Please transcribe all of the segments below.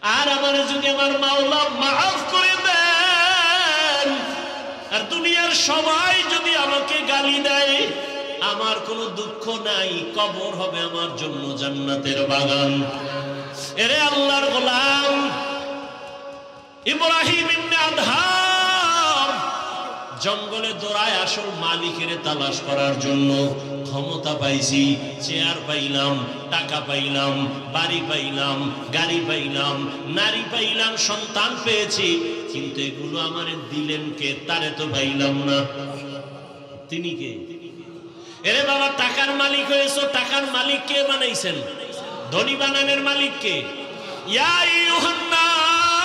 আর আমার যদি আমার মাওলা মাফ করে দেন, আর দুনিয়ার সবাই যদি আমাকে গালি দেয়, আমার কোনো দুঃখ নাই, কবর হবে আমার জন্য জান্নাতের বাগান। এরে আল্লাহর গোলাম ইব্রাহিম ইবনে আদহাম জঙ্গলে দৌড়ায় আসল মালিকের তালাশ করার জন্য। ক্ষমতা পাইছি, চেয়ার পাইলাম, টাকা পাইলাম, বাড়ি পাইলাম, গাড়ি পাইলাম, নারী পাইলাম, সন্তান পেয়েছি, কিন্তু এগুলো আমারে দিলেন কে? তারে তো পাইলাম না। তিনি কে? এরে বাবা, টাকার মালিক হয়েছো, টাকার মালিক কে বানাইছেন? ধনী বানানোর মালিক কে? ইয়া আইয়ুহান নাস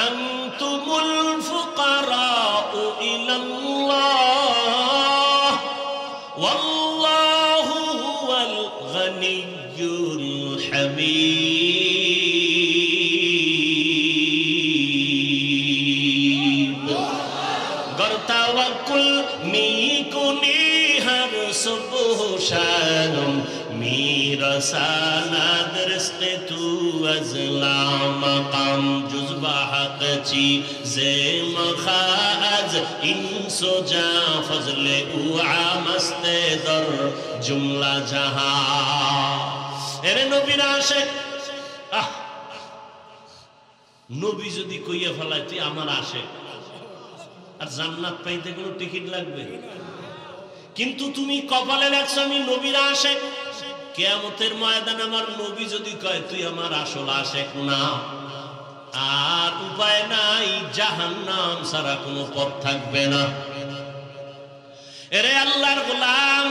আনতুমুল ফুকারাউ ইলাল্লাহ ওয়াল্লাহু হুয়াল গনিয়্যুল হামিদ। গরতাওয়াকুল মিকুনি হর সুবহ শাম میرسانا درست تو از لامقام جز با حق چیز مخاز این سجا فضل او عامست در جمله جهان. এরে নবীর আশিক, নবী যদি কইয়া ফেলায় তুই আমার আশিক, আর জান্নাত পাইতে কোনো টিকিট লাগবে? কিন্তু তুমি কপালে লেখছো আমি নবীর আশিক, কিয়ামতের ময়দানে আমার নবী যদি কয় তুই আমার আসল আশিক না, আর উপায় নাই, জাহান্নাম ছাড়া কোনো পথ থাকবে না। এরে আল্লাহর গোলাম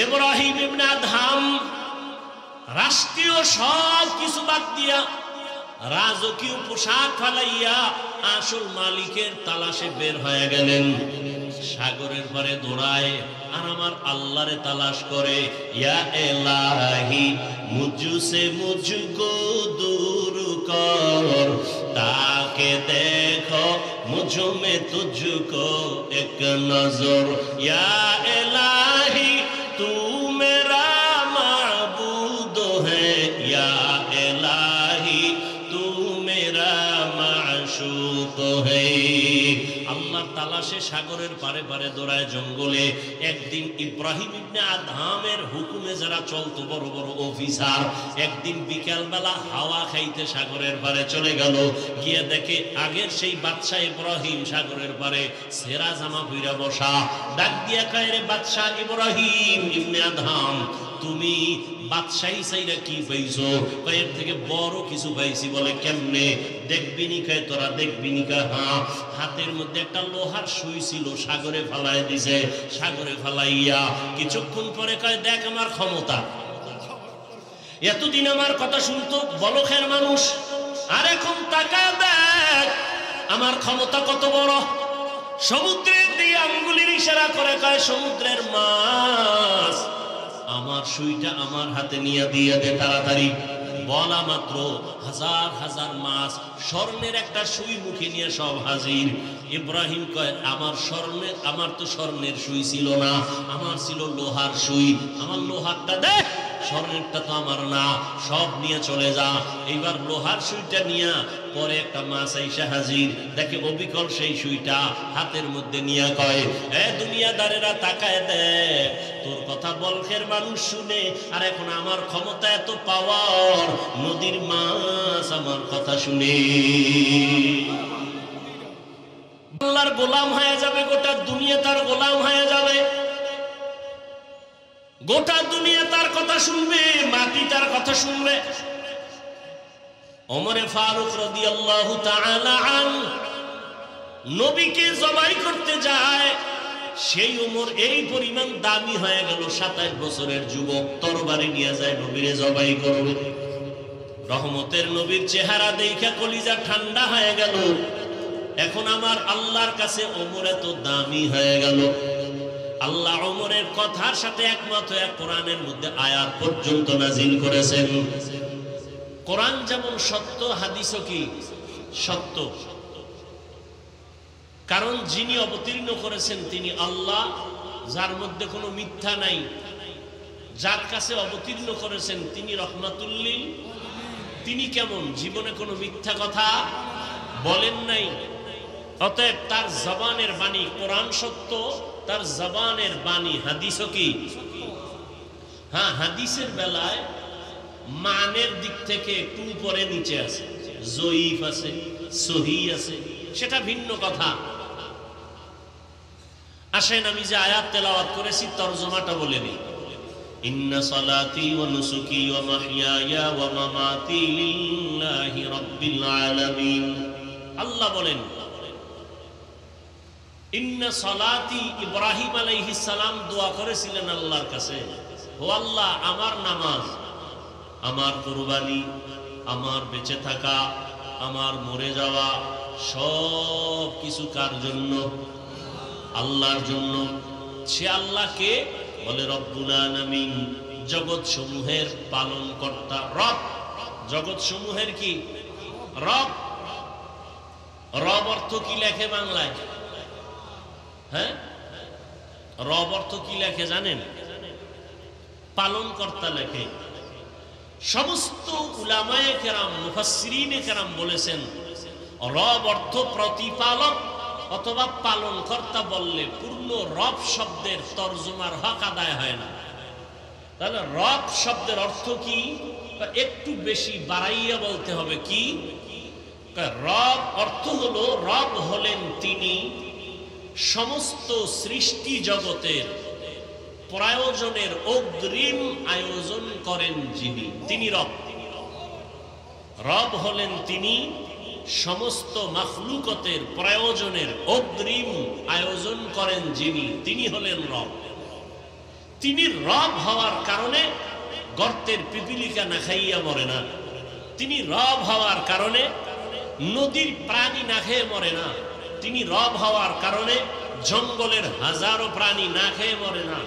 ইব্রাহিম ইবনে আদহাম রাষ্ট্রীয় সব কিছু বাদ দিয়া, রাজকীয় পোশাক ফালাইয়া আসল মালিকের তালাশে বের হয়ে গেলেন। সাগরের পারে দৌড়ায় আর আমার আল্লাহরে তালাশ করে। ইয়া ইলাহি মুঝসে মুঝকো দূর কর, তাকে দেখো মুঝ মে তুঝকো এক নজর। ইয়া ইলাহি তু মেরা মাবুদ হ্যায়, ইয়া ইলাহি তু মেরা মাশুক হ্যায়। আল্লাহর তালাশে সাগরের পারে পারে দৌড়ায় জঙ্গলে। একদিন ইব্রাহিম ইবনে আদহামের হুকুমে যারা চলতো বড় বড় অফিসার, একদিন বিকেল বেলা হাওয়া খাইতে সাগরের পারে চলে গেল। গিয়ে দেখে আগের সেই বাদশাহ ইব্রাহিম সাগরের পারে সেরা জামা পইরা বসা। ডাক দিয়া কয়, রে বাদশাহ ইব্রাহিম ইবনে আদহাম, তুমি বাদশাহী চাইরা কি পাইছো? এর থেকে বড় কিছু পাইছি। বলে কেমনে? দেখবি নি? কয় তোরা দেখবি নি? কয় হ্যাঁ। হাতের মধ্যে একটা লোহার সুই ছিল, সাগরে ফালাই দিছে। সাগরে ফালাইয়া কিছুক্ষণ পরে কয়, দেখ আমার ক্ষমতা। এতদিন আমার কথা শুনতো বলখের মানুষ, আর এখন তাকা দেখ আমার ক্ষমতা কত বড়। সমুদ্রের দিয়ে আঙ্গুলের ইশারা করে কয়, সমুদ্রের মাছ আমার সুইটা আমার হাতে নিয়ে দিয়ে দে তাড়াতাড়ি। বলা মাত্র হাজার হাজার মাছ স্বর্ণের একটা সুই মুখে নিয়ে সব হাজির। ইব্রাহিম কয়, আমার তো স্বর্ণের সুই ছিল না, আমার ছিল লোহার সুই। আমার লোহারটা দে, স্বর্ণেরটা তো আমার না, সব নিয়ে চলে যা। এইবার লোহার সুইটা নিয়ে পরে একটা মাছ আইসা হাজির। দেখে অবিকল সেই সুইটা হাতের মধ্যে নিয়ে কয়, এ দুনিয়াদারেরা তাকায় দেখ, তোর কথা বলখের মানুষ শুনে, আর এখন আমার ক্ষমতা এত পাওয়ার, নদীর মাছ আমার কথা শুনে আল্লাহর গোলাম হয়ে যাবে। গোটা দুনিয়া তার গোলাম হয়ে যাবে, গোটা দুনিয়া তার কথা শুনবে, মাটি তার কথা শুনবে। ওমরে ফারুক রাদিয়াল্লাহু তাআলা আনহু নবীকে জবাই করতে যায়, সেই ওমর এই পরিমাণ দামি হয়ে গেল, 27 বছরের যুবক তরবারি নিয়ে যায় নবীরে জবাই করবে। রহমতের নবীর চেহারা দেখে কলিজা ঠান্ডা হয়ে গেল। এখন আমার আল্লাহর কাছে ওমর এত দামি হয়ে গেল। আল্লাহ ওমরের কথার সাথে একমত হয়ে কোরআনের মধ্যে আয়াত পর্যন্ত নাজিল করেছেন। কোরআন যেমন সত্য, হাদিসও কি সত্য। কারণ যিনি অবতীর্ণ করেছেন তিনি আল্লাহ, যার মধ্যে কোনো মিথ্যা নাই। যার কাছে অবতীর্ণ করেছেন তিনি রহমাতুল লিল। তিনি কেমন? জীবনে কোনো মিথ্যা কথা বলেন নাই। অতএব তার জবানের বাণী কোরআন সত্য, তার জবানের বাণী হাদিসও কি? হ্যাঁ, হাদিসের বেলায় মানের দিক থেকে একটু উপরে নিচে আছে, জয়ীফ আছে, সহিহ আছে, সেটা ভিন্ন কথা। আসেন আমি যে আয়াত তেলাওয়াত করেছি তরজমাটা বলে নিই। ইন্না সালাতি ওয়া নুসুকি ওয়া মাহইয়ায়া ওয়া মামাতি লিল্লাহি রাব্বিল আলামিন। আল্লাহ বলেন ইন্না সালাতি, ইব্রাহিম আলাইহিস সালাম দোয়া করেছিলেন আল্লাহর কাছে, ও আল্লাহ আমার নামাজ, আমার কুরবানি, আমার বেঁচে থাকা, আমার মরে যাওয়া সব কিছু কার জন্য? আল্লাহর জন্য। সে আল্লাহকে বলে রব্বুল আলামিন, জগৎ সমূহের পালন কর্তা, রব। জগৎ সমূহের কি? রব। রব অর্থ কি লেখে বাংলায়? হ্যাঁ, রব অর্থ কি লেখে জানেন? পালন কর্তা লেখে। সমস্ত উলামায়ে কেরাম, মুফাসসিরিনে কেরাম বলেছেন রব অর্থ প্রতিপালক অথবা পালন কর্তা বললে পূর্ণ রব শব্দের তরজমার হক আদায় হয় না। তাহলে রব শব্দের অর্থ কি? একটু বেশি বাড়াইয়া বলতে হবে। কি রব অর্থ হলো, রব হলেন তিনি সমস্ত সৃষ্টি জগতের প্রয়োজনের অগ্রিম আয়োজন করেন যিনি, তিনি রব। রব হলেন তিনি সমস্ত মাখলুকতের প্রয়োজনের অগ্রিম আয়োজন করেন যিনি, তিনি হলেন রব। তিনি রব হওয়ার কারণে গর্তের পিপিলিকা না খাইয়া মরে না। তিনি রব হওয়ার কারণে নদীর প্রাণী না খেয়ে মরে না। তিনি রব হওয়ার কারণে জঙ্গলের হাজারো প্রাণী না খেয়ে মরে না,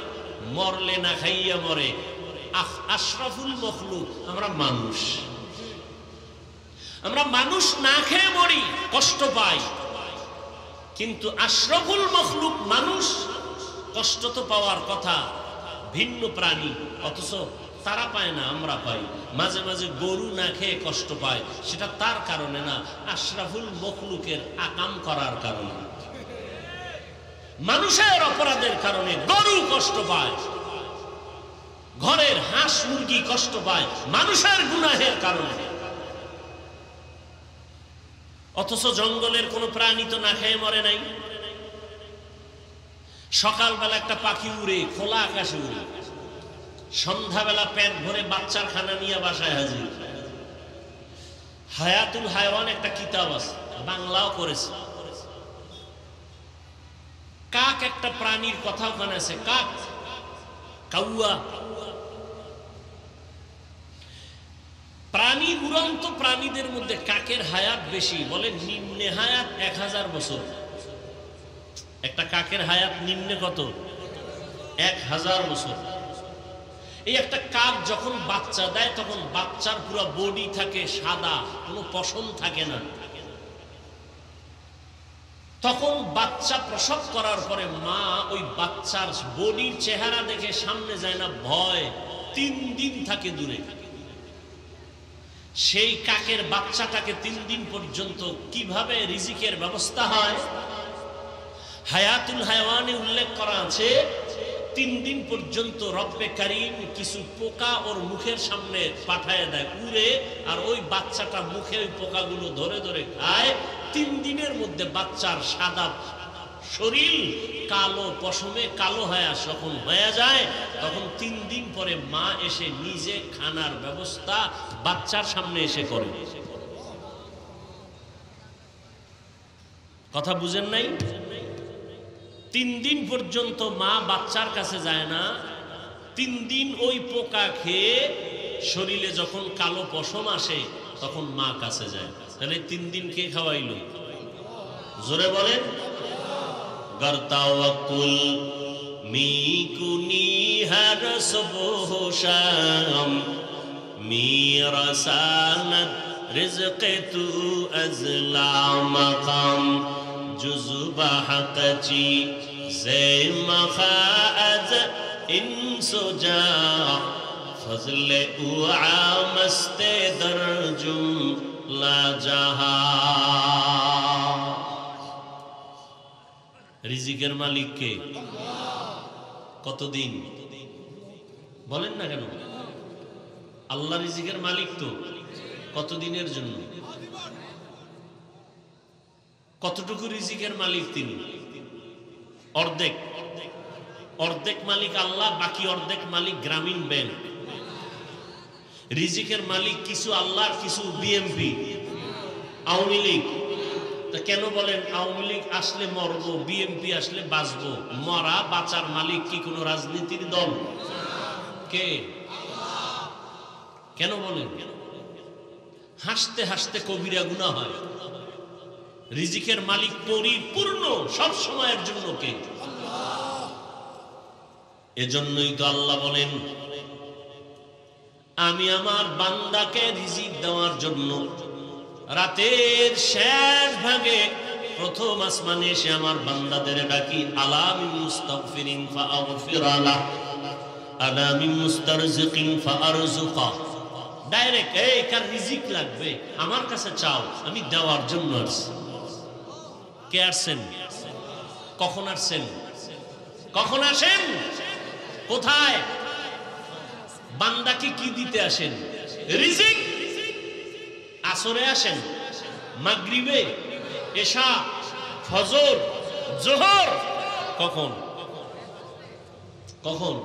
মরলে না খাইয়া মরে। আশরাফুল মখলুক আমরা মানুষ, আমরা মানুষ না খেয়ে মরি, কষ্ট পাই, কিন্তু আশরাফুল মখলুক মানুষ, কষ্ট তো পাওয়ার কথা। ভিন্ন প্রাণী অথচ তারা পায় না, আমরা পাই। মাঝে মাঝে গরু না খেয়ে কষ্ট পায়, সেটা তার কারণে না, আশরাফুল মখলুকের আকাম করার কারণে। মানুষের অপরাধের কারণে গরু কষ্ট পায়, ঘরের হাঁস মুরগি কষ্ট পায় মানুষের গুনাহের কারণে। অথচ জঙ্গলের কোন প্রাণী তো না খেয়ে মরে নাই। সকালবেলা একটা পাখি উড়ে, খোলা আকাশে উড়ে, সন্ধ্যাবেলা পেট ভরে বাচ্চার খানা নিয়ে বাসায় হাজির। হায়াতুল হায়ওয়ান একটা কিতাব আছে, বাংলাও করেছে। কাক একটা প্রাণীর কথা ওখানে আছে, কাক, কাউয়া। প্রাণী, উড়ন্ত প্রাণীদের মধ্যে কাকের হায়াত বেশি, বলে নিম্নে হায়াত 1000 বছর। একটা কাকের হায়াত নিম্নে কত? 1000 বছর। এই একটা কাক যখন বাচ্চা দেয় তখন বাচ্চার পুরো বডি থাকে সাদা, কোনো পশম থাকে না। তখন বাচ্চা প্রসব করার পরে মা ওই বাচ্চার বডির চেহারা দেখে সামনে যায় না, ভয়, 3 দিন থাকে দূরে। সেই কাকের বাচ্চাটাকে 3 দিন পর্যন্ত কিভাবে রিজিকের ব্যবস্থা হয়, হায়াতুল হায়ওয়ানে উল্লেখ করা আছে। 3 দিন পর্যন্ত রব্বে কারীম কিছু পোকা ওর মুখের সামনে পাঠায় দেয়, উড়ে, আর ওই বাচ্চাটা মুখে ওই পোকাগুলো ধরে ধরে খায়। 3 দিনের মধ্যে বাচ্চার সাদা শরীর কালো পশমে কালো হয়ে যখন হয়ে যায়, তখন 3 দিন পরে মা এসে নিজে খানার ব্যবস্থা বাচ্চার সামনে এসে করে। কথা বুঝেন নাই? 3 দিন পর্যন্ত মা বাচ্চার কাছে যায় না। 3 দিন ওই পোকা খেয়ে শরীরে যখন কালো পশম আসে তখন মা কাছে যায়। তাহলে 3 দিন কে খাওয়াইলো? জোরে বলেন। গর্তাওয়াকুল মিকুনি হর সুবহ শাম মিরাসানাত রিজকে তু আজলা মাকাম জুজবা হাকচি زي مخاز इंसो जा फजले उआ मस्ते दर्जुम ला जहा। রিজিকের মালিক কে? কতদিন বলেন না কেন? আল্লাহ রিজিকের মালিক তো কতদিনের জন্য? কতটুকু রিজিকের মালিক তিনি? অর্ধেক। অর্ধেক মালিক আল্লাহ, বাকি অর্ধেক মালিক গ্রামীণ ব্যাংক। রিজিকের মালিক কিছু আল্লাহ, কিছু বিএমপি, আওয়ামী লীগ। তা কেন বলেন আওয়ামী লীগ আসলে মরবো, বিএমপি আসলে বাঁচবো? মরা বাঁচার মালিক কি কোনো রাজনীতির দল? কে? কেন বলেন? হাসতে হাসতে কবিরা গুনাহ হয়। রিজিকের মালিক পরিপূর্ণ সব সময়ের জন্য কে? এজন্যই তো আল্লাহ বলেন আমি আমার বান্দাকে রিজিক দেওয়ার জন্য রাতের শেষ ভাগে প্রথম আসমানে এসে আমার বান্দাদের ডাকি, আলা মিন মুস্তাগফিরিন ফাআগফির লাহ, আলা মিন মুস্তারজিকিন ফাআরযুকা। ডাইরেক্ট, এই কার রিজিক লাগবে আমার কাছে চাও, আমি দেওয়ার জন্য আসছি। কে আসছেন? কখন আসছেন? কখন আসেন? কোথায়? বান্দাকে কি দিতে আসেন? রিজিক। আসরে আসেন, মাগরিবে, এশা, ফজর, জোহর। কখন কখন?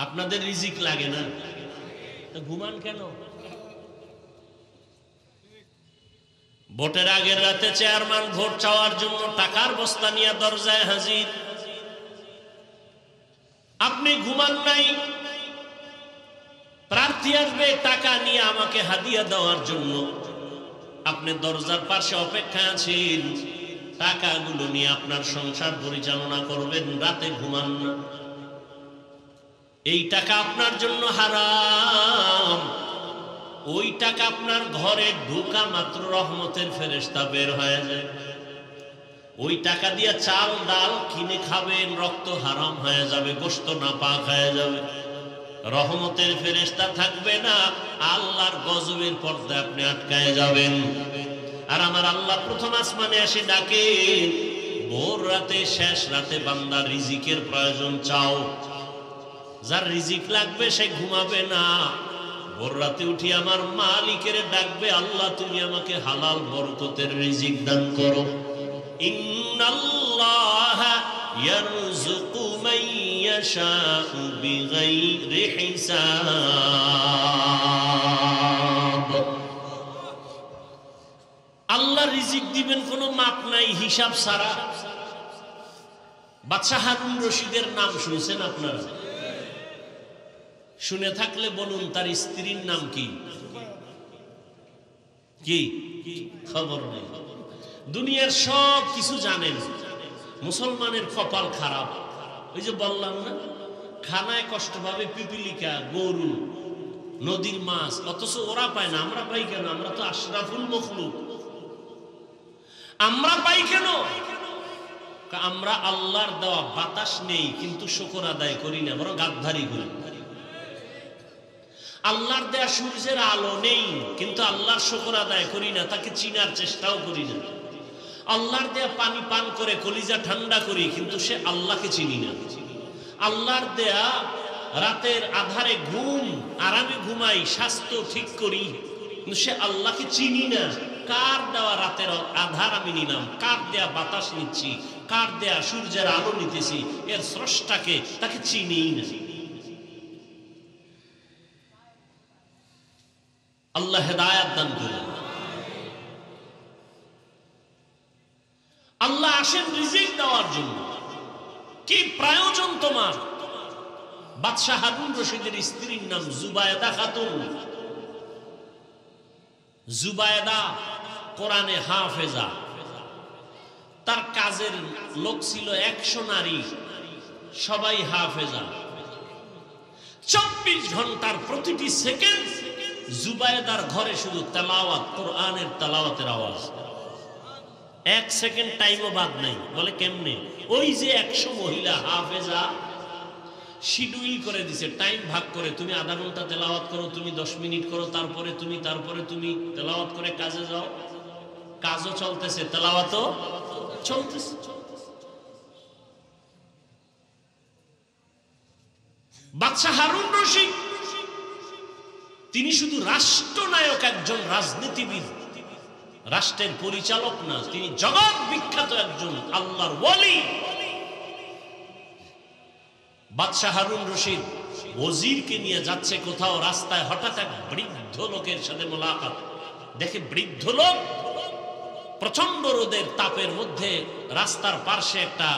আপনাদের রিজিক লাগে না তো ঘুমান কেন? ভোটের আগের রাতে চেয়ারম্যান ভোট চাওয়ার জন্য টাকার বস্তা নিয়ে দরজায় হাজির। আপনি ঘুমান নাই, প্রার্থী আসবে টাকা নিয়ে আমাকে হাদিয়া দেওয়ার জন্য, আপনি দরজার পাশে অপেক্ষায় আছেন, টাকাগুলো নিয়ে আপনার সংসার পরিচালনা করবেন, রাতে ঘুমান না। এই টাকা আপনার জন্য হারাম। ওই টাকা আপনার ঘরে ঢোকা মাত্র রহমতের ফেরেশতা বের হয়ে যায়। ওই টাকা দিয়ে চাল ডাল কিনে খাবেন, রক্ত হারাম হয়ে যাবে, গোশত নাপাক হয়ে যাবে, রহমতের ফেরেশতা থাকবে না, আল্লাহর গজবের পর্দায় আপনি আটকায় যাবেন। আর আমার আল্লাহ প্রথম আসমানে এসে ডাকে, ভোর রাতে শেষ রাতে বান্দা রিজিকের প্রয়োজন চাও। যার রিজিক লাগবে সে ঘুমাবে না, ভোর রাতে উঠি আমার মালিকের ডাকবে, আল্লাহ তুমি আমাকে হালাল বরকতের রিজিক দান করো। ইন্নাল্লাহা ইয়ারযুকু মান ইয়াশাউ বিগাইরি হিসাব। আল্লাহ রিজিক দিবেন কোনো মাপ নাই, হিসাব ছাড়া। বাদশাহ হারুন রশিদের নাম শুনেছেন আপনারা? শুনে থাকলে বলুন তার স্ত্রীর নাম কি? কি খবর নেই। দুনিয়ার সব কিছু জানেন, মুসলমানের কপাল খারাপ। ওই যে বললাম না, খানায় কষ্ট পাবে পিপিলিকা, গরু, নদীর মাছ, অথচ ওরা পায় না। আমরা পাই কেন? আমরা তো আশরাফুল মখলুক। আমরা পাই কেন? আমরা আল্লাহর দেওয়া বাতাস নেই কিন্তু শুকর আদায় করি না, বরং গাদ্দারি করি। আল্লাহর দেয়া সূর্যের আলো নেই কিন্তু আল্লাহর শুকর আদায় করি না, তাকে চিনার চেষ্টাও করি না। আল্লাহর দেয়া পানি পান করে কলিজা ঠান্ডা করি কিন্তু সে আল্লাহকে চিনি না। আল্লাহর দেয়া রাতের আধারে ঘুম, আরামে ঘুমাই, স্বাস্থ্য ঠিক করি কিন্তু সে আল্লাহকে চিনি না। কার দেওয়া রাতের আধার আমি নিলাম, কার দেয়া বাতাস নিচ্ছি, কার দেয়া সূর্যের আলো নিতেছি, এর স্রষ্টাকে তাকে চিনিই না। আল্লাহ হেদায়েত দান করুন। আল্লাহ আসেন রিজিক দেওয়ার জন্য। কি প্রয়োজন তোমার? বাদশাহ হারুন রশিদের স্ত্রীর নাম জুবায়েদা খাতুন। জুবায়েদা কোরআনে হাফেজা। তার কাজের লোক ছিল 100 নারী, সবাই হাফেজা। 24 ঘন্টার প্রতিটি সেকেন্ড জুবায়েদার ঘরে শুধু তেলাওয়াত, কোরআনের তেলাওয়াতের আওয়াজ। 1 সেকেন্ড টাইমও বাদ নাই। বলে কেমনে? ওই যে 100 মহিলা হাফেজা, শিডিউল করে দিছে, টাইম ভাগ করে, তুমি আধা ঘন্টা তেলাওয়াত করো, তুমি 10 মিনিট করো, তারপরে তুমি তেলাওয়াত করে কাজে যাও। কাজও চলতেছে, তেলাওয়াতও চলতেছে। বাদশাহ হারুন রশিদ তিনি শুধু রাষ্ট্রনায়ক, একজন রাজনীতিবিদ, রাষ্ট্রের পরিচালক না, তিনি জগৎ বিখ্যাত একজন আল্লাহর ওয়ালি। বাদশাহ হারুন রশিদ ওজিরকে নিয়ে যাচ্ছে কোথাও, রাস্তায় হঠাৎ এক বৃদ্ধ লোকের সাথে মোলাকাত। দেখে বৃদ্ধ লোক প্রচন্ড রোদের তাপের মধ্যে রাস্তার পাশে একটা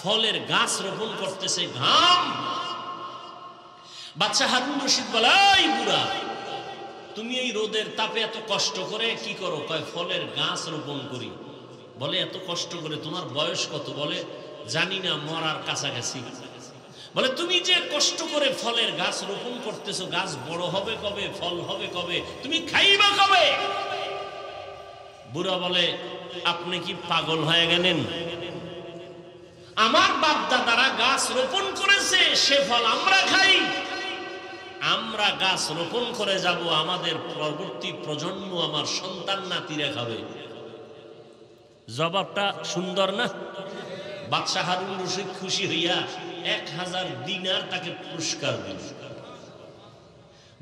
ফলের গাছ রোপণ করতেছে, ঘাম। বাদশাহ হারুন রশিদ বলে, এই বুড়া, তুমি এই রোদের তাপে এত কষ্ট করে কি করো? কয়, ফলের গাছ রোপণ করি। বলে, এত কষ্ট করে? তোমার বয়স কত? বলে, জানি না, মরার কাছাকাছি। বলে, তুমি যে কষ্ট করে ফলের গাছ রোপণ করতেছো, গাছ বড় হবে কবে? ফল হবে কবে? তুমি খাইবা কবে? বুড়া বলে, আপনি কি পাগল হয়ে গেলেন? আমার বাপ দাদারা গাছ রোপণ করেছে, সে ফল আমরা খাই। আমরা গাছ রোপণ করে যাব, আমাদের পরবর্তী প্রজন্ম, আমার সন্তান নাতিরা খাবে। জবাবটা সুন্দর না? বাদশাহ হারুন রশিদ খুশি হইয়া 1000 দিনার তাকে পুরস্কার দিল।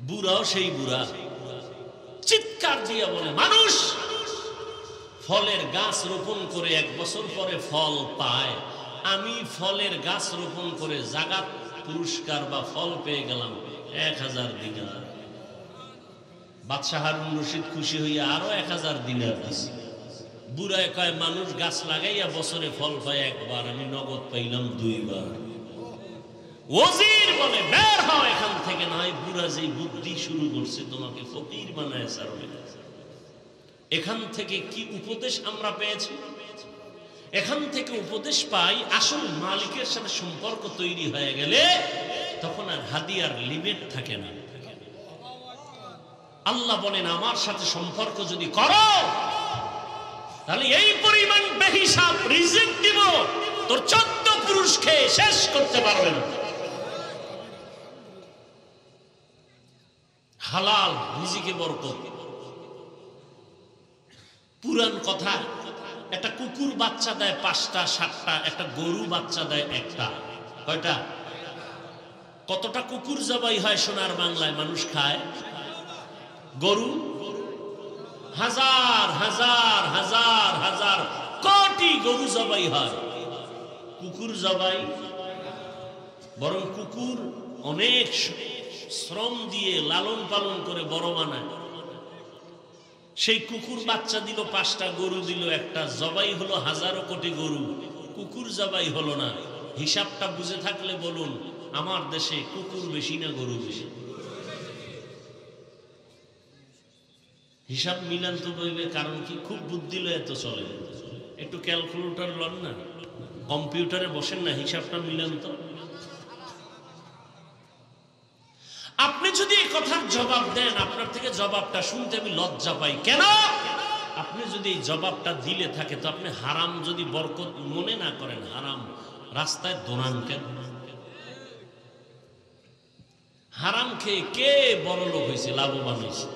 বুড়াও সেই বুড়া, চিৎকার দিয়ে বলে, মানুষ ফলের গাছ রোপণ করে 1 বছর পরে ফল পায়, আমি ফলের গাছ রোপণ করে জাগাত পুরস্কার বা ফল পেয়ে গেলাম 1000 দিনার। বাদশাহ হারুন রশিদ খুশি হইয়া আরো 1000 দিনার দিছে। বুড়ায় কয়, মানুষ গাছ লাগাইয়া বছরে ফল পায় একবার, আমি নগদ পাইলাম 2 বার। ওজির বলে, বের হও এখান থেকে, নয় বুড়া যেই বুদ্ধি শুরু করছে তোমাকে ফকির বানায় ছাড়বে। এখান থেকে কি উপদেশ আমরা পেয়েছি? এখান থেকে উপদেশ পাই, আসল মালিকের সাথে সম্পর্ক তৈরি হয়ে গেলে তখন আর হাদিয়ার লিমিট থাকে না। আল্লাহ বলেন, আমার সাথে সম্পর্ক যদি করো তাহলে এই পরিমাণ বেহিসাব রিজিক দিব, তোর 14 পুরুষ খেয়ে শেষ করতে পারবে না। হালাল রিজিকে বরকত। পুরান কথা, একটা কুকুর বাচ্চা দেয় 5টা 7টা, একটা গরু বাচ্চা দেয় 1টা। কয়টা? কতটা কুকুর জবাই হয় সোনার বাংলায়, মানুষ খায়? গরু হাজার হাজার হাজার হাজার কোটি গরু জবাই হয়, কুকুর জবাই। বরং কুকুর অনেক শ্রম দিয়ে লালন পালন করে বড় বানায়। সেই কুকুর বাচ্চা দিল 5টা, গরু দিল 1টা, জবাই হলো হাজারো কোটি গরু, কুকুর জবাই হলো না। হিসাবটা বুঝে থাকলে বলুন, আমার দেশে কুকুর বেশি না গরু বেশি? হিসাব মিলান তো বইবে, কারণ কি? খুব বুদ্ধি লয় এত চলে। একটু ক্যালকুলেটর লন না, কম্পিউটারে বসেন না, হিসাবটা মিলান তো। আপনি যদি এই কথার জবাব দেন, আপনার থেকে জবাবটা শুনতে আমি লজ্জা পাই। কেন? আপনি যদি এই জবাবটা দিলে থাকে, তো আপনি হারাম যদি বরকত মনে না করেন, হারাম রাস্তায় দৌড়ান কেন? হারাম খেয়ে কে বড় লোক হয়েছে, লাভবান হয়েছে?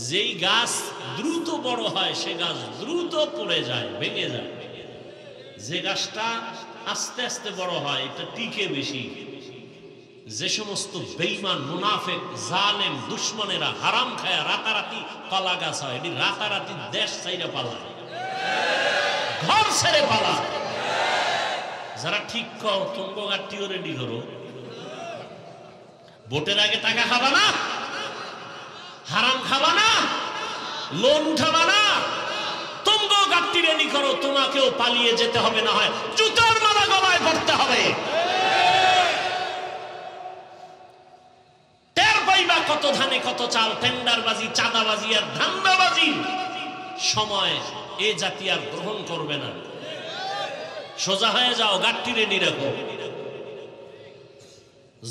যেই গাছ দ্রুত বড় হয় সে গাছ দ্রুত পড়ে যায়, ভেঙে যায়। যে গাছটা আস্তে আস্তে বড় হয় এটা টিকে বেশি। যে সমস্ত বেঈমান, মুনাফিক, জালেম, দুশমনেরা হারাম খায় রাতারাতি কলা গাছ হয়, এটি রাতারাতি দেশ ছাইরে পালায়, ঘর ছেড়ে পালায়। যারা ঠিক কও, তুঙ্গ গাঠটিও রেডি করো, ভোটের আগে টাকা খাবা না, হারাম খাবা না, লোন উঠাবা না, তুঙ্গ গাঠটি রেডি করো, তোমাকেও পালিয়ে যেতে হবে, না হয় জুতার মালা গলায় পড়তে হবে। কত ধানে কত চাল, টেন্ডারবাজি, চাঁদাবাজি আর ধান্দাবাজি সময় এ জাতি আর গ্রহণ করবে না। সোজা হয়ে যাও, গাঠটি রেডি রাখো।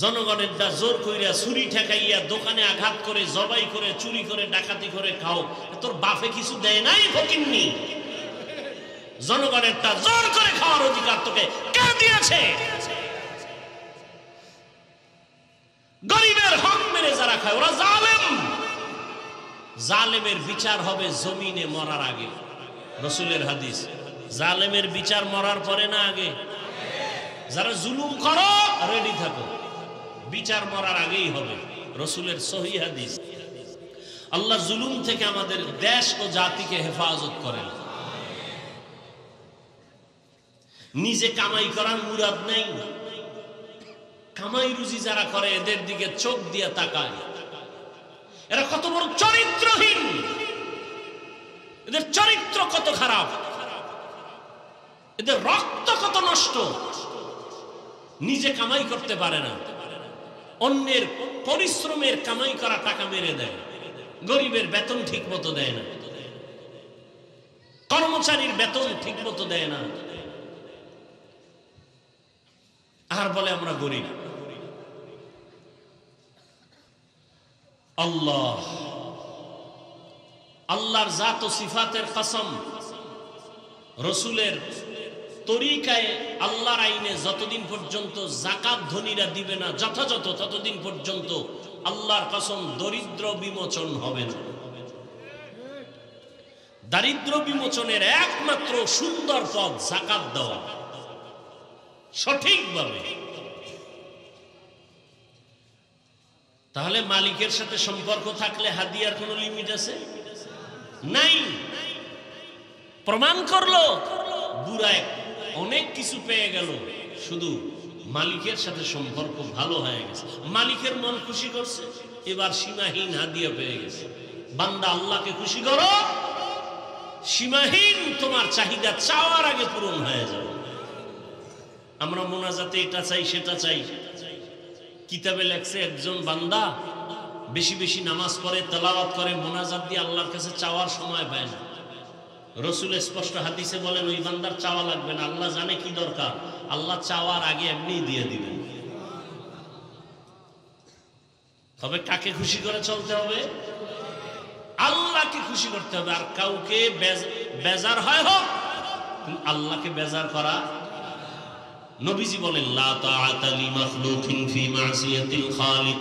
জনগণের দা জোর কইরা ছুরি ঠেকাইয়া দোকানে আঘাত করে, জবাই করে, চুরি করে, ডাকাতি করে খাও, তোর বাপে কিছু দেয় নাই ফকিন্নি? জনগণেরটা জোর করে খাওয়ার অধিকার তোকে কে দিয়েছে? খায়, ওরা জালেম। জালেমের বিচার হবে জমিনে মরার আগে। রাসূলের হাদিস, জালেমের বিচার মরার পরে না আগে? যারা জুলুম করো রেডি থাকো, বিচার মরার আগেই হবে। রাসূলের সহিহ হাদিস। আল্লাহ জুলুম থেকে আমাদের দেশ ও জাতিকে হেফাজত করেন। নিজে কামাই করার মুরাদ নেই, কামাই রুজি যারা করে এদের দিকে চোখ দিয়ে তাকায়। এরা কত বড় চরিত্রহীন, এদের চরিত্র কত খারাপ, এদের রক্ত কত নষ্ট। নিজে কামাই করতে পারে না, অন্যের পরিশ্রমের কামাই করা টাকা মেরে দেয়। গরিবের বেতন ঠিক মতো দেয় না, কর্মচারীর বেতন ঠিক মতো দেয় না, আর বলে আমরা গরিব। আল্লাহ, আল্লাহর জাত ও সিফাতের কসম, রাসূলের তরিকায় আল্লাহর আইনে যতদিন পর্যন্ত যাকাত ধনীরা দিবে না যথাযথ, ততদিন পর্যন্ত আল্লাহর কসম দরিদ্র বিমোচন হবে না। দারিদ্র বিমোচনের একমাত্র সুন্দর পথ যাকাত দেওয়া, সঠিকভাবে। তাহলে মালিকের সাথে সম্পর্ক থাকলে হাদিয়ার কোনো লিমিট আছে? নাই। প্রমাণ করলো বুড়া অনেক কিছু পেয়ে গেল, শুধু মালিকের সাথে সম্পর্ক ভালো হয়ে গেছে, মালিকের মন খুশি করছে, এবার সীমাহীন হাদিয়া পেয়ে গেছে। বান্দা আল্লাহকে খুশি করো, সীমাহীন তোমার চাহিদা চাওয়ার আগে পূরণ হয়ে যাবে। আমরা মোনাজাতে এটা চাই সেটা চাই, কিতাবে লেখছে একজন বান্দা বেশি বেশি নামাজ পড়ে, তেলাওয়াত করে, মোনাজাত দিয়ে আল্লাহর কাছে চাওয়ার সময় পায় না। রাসূল স্পষ্ট হাদিসে বলেন ওই বান্দার চাওয়া লাগবে না, আল্লাহ জানে কি দরকার, আল্লাহ চাওয়ার আগে এমনি দিয়ে দিবেন। তবে কাকে খুশি করে চলতে হবে? আল্লাহকে খুশি করতে হবে। আর কাউকে বেজার হয় হোক, আল্লাহকে বেজার করা। নবীজি বলেন লা তাআতা লি মাখলুকিন ফি মাসিয়াতিল খালিক,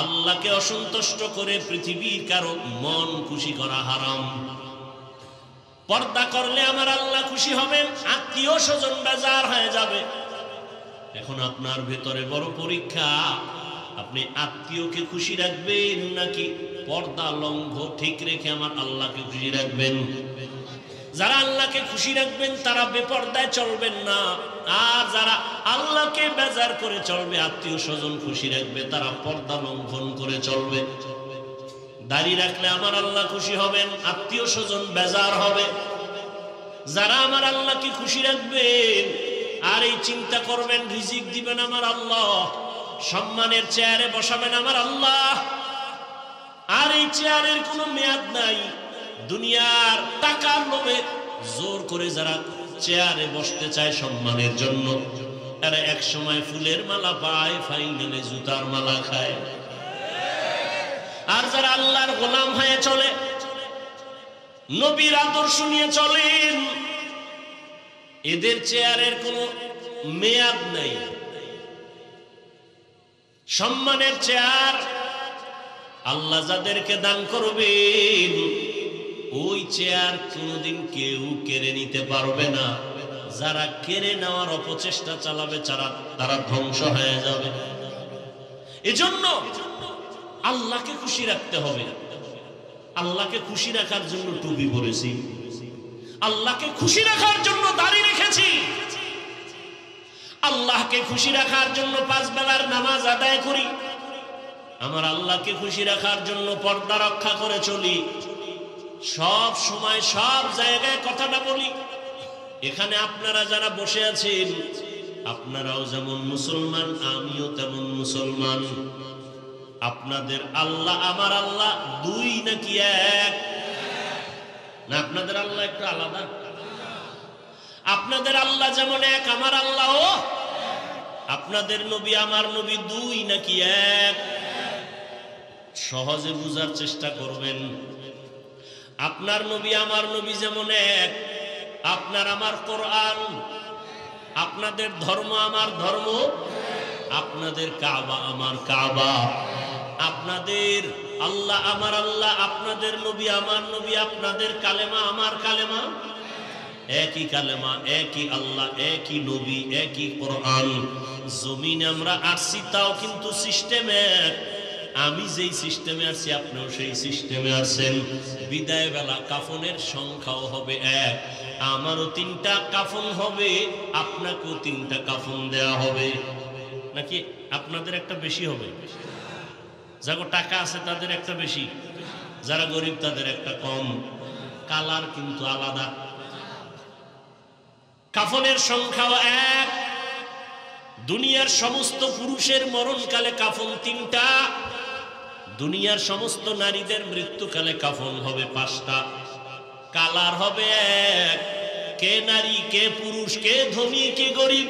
আল্লাহকে অসন্তুষ্ট করে পৃথিবীর কারো মন খুশি করা হারাম। পর্দা করলে আমার আল্লাহ খুশি হবেন, আত্মীয় স্বজন বেজার হয়ে যাবে। এখন আপনার ভেতরে বড় পরীক্ষা, আপনি আত্মীয়কে খুশি রাখবেন নাকি পর্দা লঙ্ঘ ঠিক রেখে আমার আল্লাহকে খুশি রাখবেন? যারা আল্লাহকে খুশি রাখবেন তারা বেপর্দায় চলবেন না, আর যারা আল্লাহকে বেজার করে চলবে, আত্মীয় স্বজন খুশি রাখবে, তারা পর্দা লঙ্ঘন করে চলবে। দাড়ি রাখলে আমার আল্লাহ খুশি হবেন, আত্মীয় স্বজন বেজার হবে। যারা আমার আল্লাহকে খুশি রাখবেন আর এই চিন্তা করবেন রিজিক দিবেন আমার আল্লাহ, সম্মানের চেয়ারে বসাবেন আমার আল্লাহ, আর এই চেয়ারের কোনো মেয়াদ নাই, দুনিয়ার টাকার লোভে জোর করে যারা চেয়ারে বসতে চায় সম্মানের জন্য, এরা এক সময় ফুলের মালা পায়, ফাইনালে জুতার মালা খায়। আর যারা আল্লাহর গোলাম হয়ে চলে, নবীর আদর্শ নিয়ে চলেন, এদের চেয়ারের কোনো মেয়াদ নাই। সম্মানের চেয়ার আল্লাহ যাদেরকে দান করবেন, ওই চেয়ার কোনোদিন কেউ কেড়ে নিতে পারবে না। যারা কেড়ে নেওয়ার অপচেষ্টা চালাবে তারা ধ্বংস হয়ে যাবে। এজন্য আল্লাহকে খুশি রাখতে হবে। আল্লাহকে খুশি রাখার জন্য টুপি পরেছি, আল্লাহকে খুশি রাখার জন্য দাড়ি রেখেছি, আল্লাহকে খুশি রাখার জন্য 5 বেলার নামাজ আদায় করি, আমার আল্লাহকে খুশি রাখার জন্য পর্দা রক্ষা করে চলি। সব সময় সব জায়গায় কথাটা বলি। এখানে আপনারা যারা বসে আছেন, আপনারাও যেমন মুসলমান, আমিও তেমন মুসলমান। আপনাদের আল্লাহ আমার আল্লাহ দুই নাকি এক? না, আপনাদের আল্লাহ একটু আলাদা। আপনাদের আল্লাহ যেমন এক, আমার আল্লাহও। আপনাদের নবী আমার নবী দুই নাকি এক? সহজে বুঝার চেষ্টা করবেন। আপনার নবী আমার নবী যেমন এক, আপনার আমার কোরআন, আপনাদের ধর্ম আমার ধর্ম, আপনাদের কাবা আমার কাবা, আপনাদের আল্লাহ আমার আল্লাহ, আপনাদের নবী আমার নবী, আপনাদের কালেমা আমার কালেমা, একই কালেমা, একই আল্লাহ, একই নবী, একই কোরআন। জমিনে আমরা আসছি তাও কিন্তু সিস্টেম এক। আমি যেই সিস্টেমে আসছি আপনিও সেই সিস্টেমে আছেন। বিদায় বেলা কাফনের সংখ্যাও হবে এক। আমারও 3টা কাফন হবে, আপনাকেও 3টা কাফন দেয়া হবে। নাকি আপনাদের একটা বেশি হবে? যারা টাকা আছে তাদের একটা বেশি, যারা গরিব তাদের একটা কম। কালার কিন্তু আলাদা। কাফনের সংখ্যাও এক। দুনিয়ার সমস্ত পুরুষের মরণকালে কাফন 3টা, দুনিয়ার সমস্ত নারীদের মৃত্যুকালে কাফন হবে 5টা। কালার হবে এক। কে নারী, কে পুরুষ, কে ধনী, কে গরিব,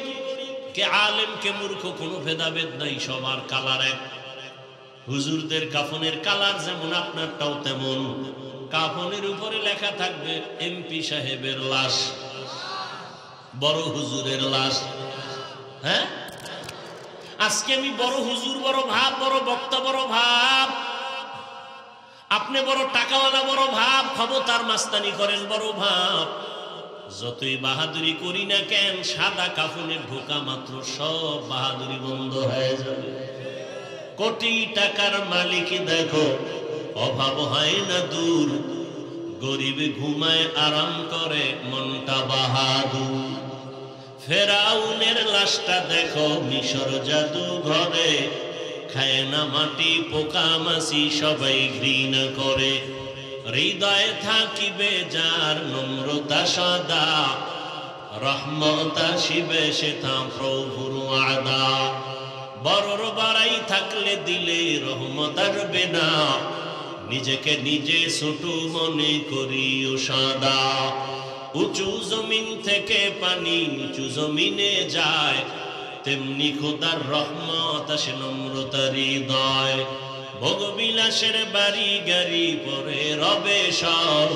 কে আলেম, কে মূর্খ, কোনো ভেদাভেদ নাই, সবার কালার এক। হুজুরদের কাফনের কালার যেমন আপনারটাও তেমন। কাফনের উপরে লেখা থাকবে এমপি সাহেবের লাশ, বড় হুজুরের লাশ। হ্যাঁ, আজকে আমি বড় হুজুর, বড় ভাব, বড় বক্তা, বড় ভাব, আপনি বড় টাকাওয়ালা, বড় ভাব, ক্ষমতার মাস্তানি করেন, বড় ভাব। যতই বাহাদুরি করি না কেন, সাদা কাফনে ঢোকা মাত্র সব বাহাদুরি বন্ধ হয়ে যাবে। কোটি টাকার মালিক দেখো, অভাব হয় না দূর, গরিবে ঘুমায় আরাম করে, মনটা বাহাদুর। ফেরাউনের লাশটা দেখো মিশর জাদু ঘরে, খায় না মাটি পোকা মাছি, সবাই ঘৃণা করে। হৃদয়ে থাকিবে যার নম্রতা সদা, রহমত আসিবে সেথা প্রভুর ওয়াদা। বড়র বাড়াই থাকলে দিলে রহমত আসবে না, নিজেকে নিজে ছোট মনে করিও সাদা। উঁচু জমিন থেকে পানি নিচু জমিনে যায়, তেমনি খোদার রহমত আসে নম্রতার হৃদয়। ভোগবিলাসের বাড়ি গাড়ি পরে রবে সব,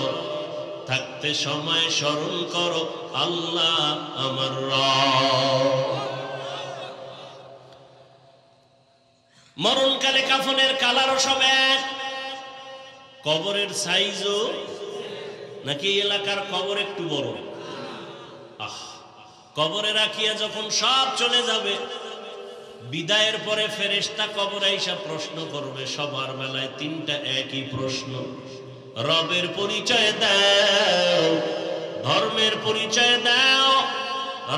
থাকতে সময় স্মরণ করো আল্লাহ আমার রব। মরণকালে কাফনের কালারও সব এক। কবরের সাইজও নাকি এলাকার কবর একটু বড়? কবরে রাখিয়া যখন সব চলে যাবে, বিদায়ের পরে ফেরেশতা কবরে আইসা প্রশ্ন করবে। সবার বেলায় 3টা একই প্রশ্ন। রবের পরিচয় দাও, ধর্মের পরিচয় দাও,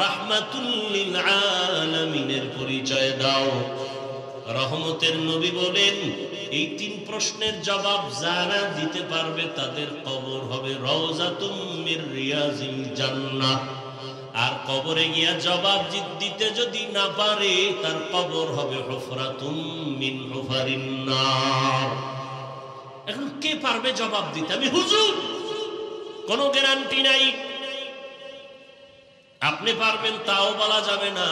রাহমাতুল লিল আলামিনের পরিচয় দাও। রহমতের নবী বলেন, এই 3 প্রশ্নের জবাব যারা দিতে পারবে তাদের কবর হবে রওজাতুম মির রিয়াজিল জান্নাহ। আর কবরে গিয়া জবাব দিতে যদি না পারে, তার কবর হবে হুফরাতুম মিন হুফারিন নার। এখন কে পারবে জবাব দিতে? আমি হুজুর, কোনো গ্যারান্টি নাই। আপনি পারবেন তাও বলা যাবে না।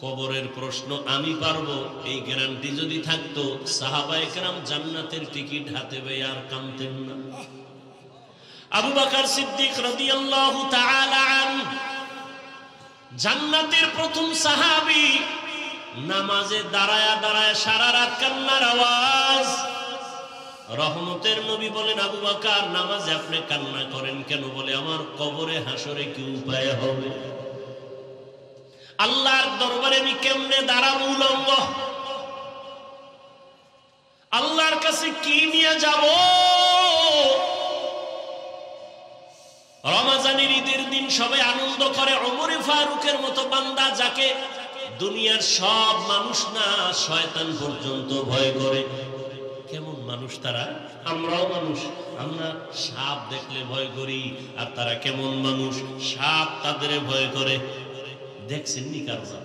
কবরের প্রশ্ন আমি পারবো, এই গ্যারান্টি যদি থাকতো, সাহাবায়ে কেরাম জান্নাতের টিকিট হাতে পেয়ে আর কাঁদতেন না। আবু বকর সিদ্দিক রাদিয়াল্লাহু তাআলা আনহু জান্নাতের প্রথম সাহাবী। নামাজে দাঁড়ায়া দাঁড়ায়া সারা রাত কান্নার আওয়াজ। রহমতের নবী বলেন, আবু বকর নামাজে আপনি কান্না করেন কেন? বলে, আমার কবরে হাসরে কি উপায় হবে? আল্লাহর দরবারে আমি কেমনে দাঁড়াবো উলঙ্গ? আল্লাহর কাছে কি নিয়ে যাব? রমজানের ঈদের দিন সবাই আনন্দ করে। ওমরে ফারুকের মতো বান্দা, যাকে দুনিয়ার সব মানুষ না, শয়তান পর্যন্ত ভয় করে। কেমন মানুষ তারা? আমরাও মানুষ। আমরা সাপ দেখলে ভয় করি, আর তারা কেমন মানুষ? সাপ তাদের ভয় করে। দেখছেননি কারবার?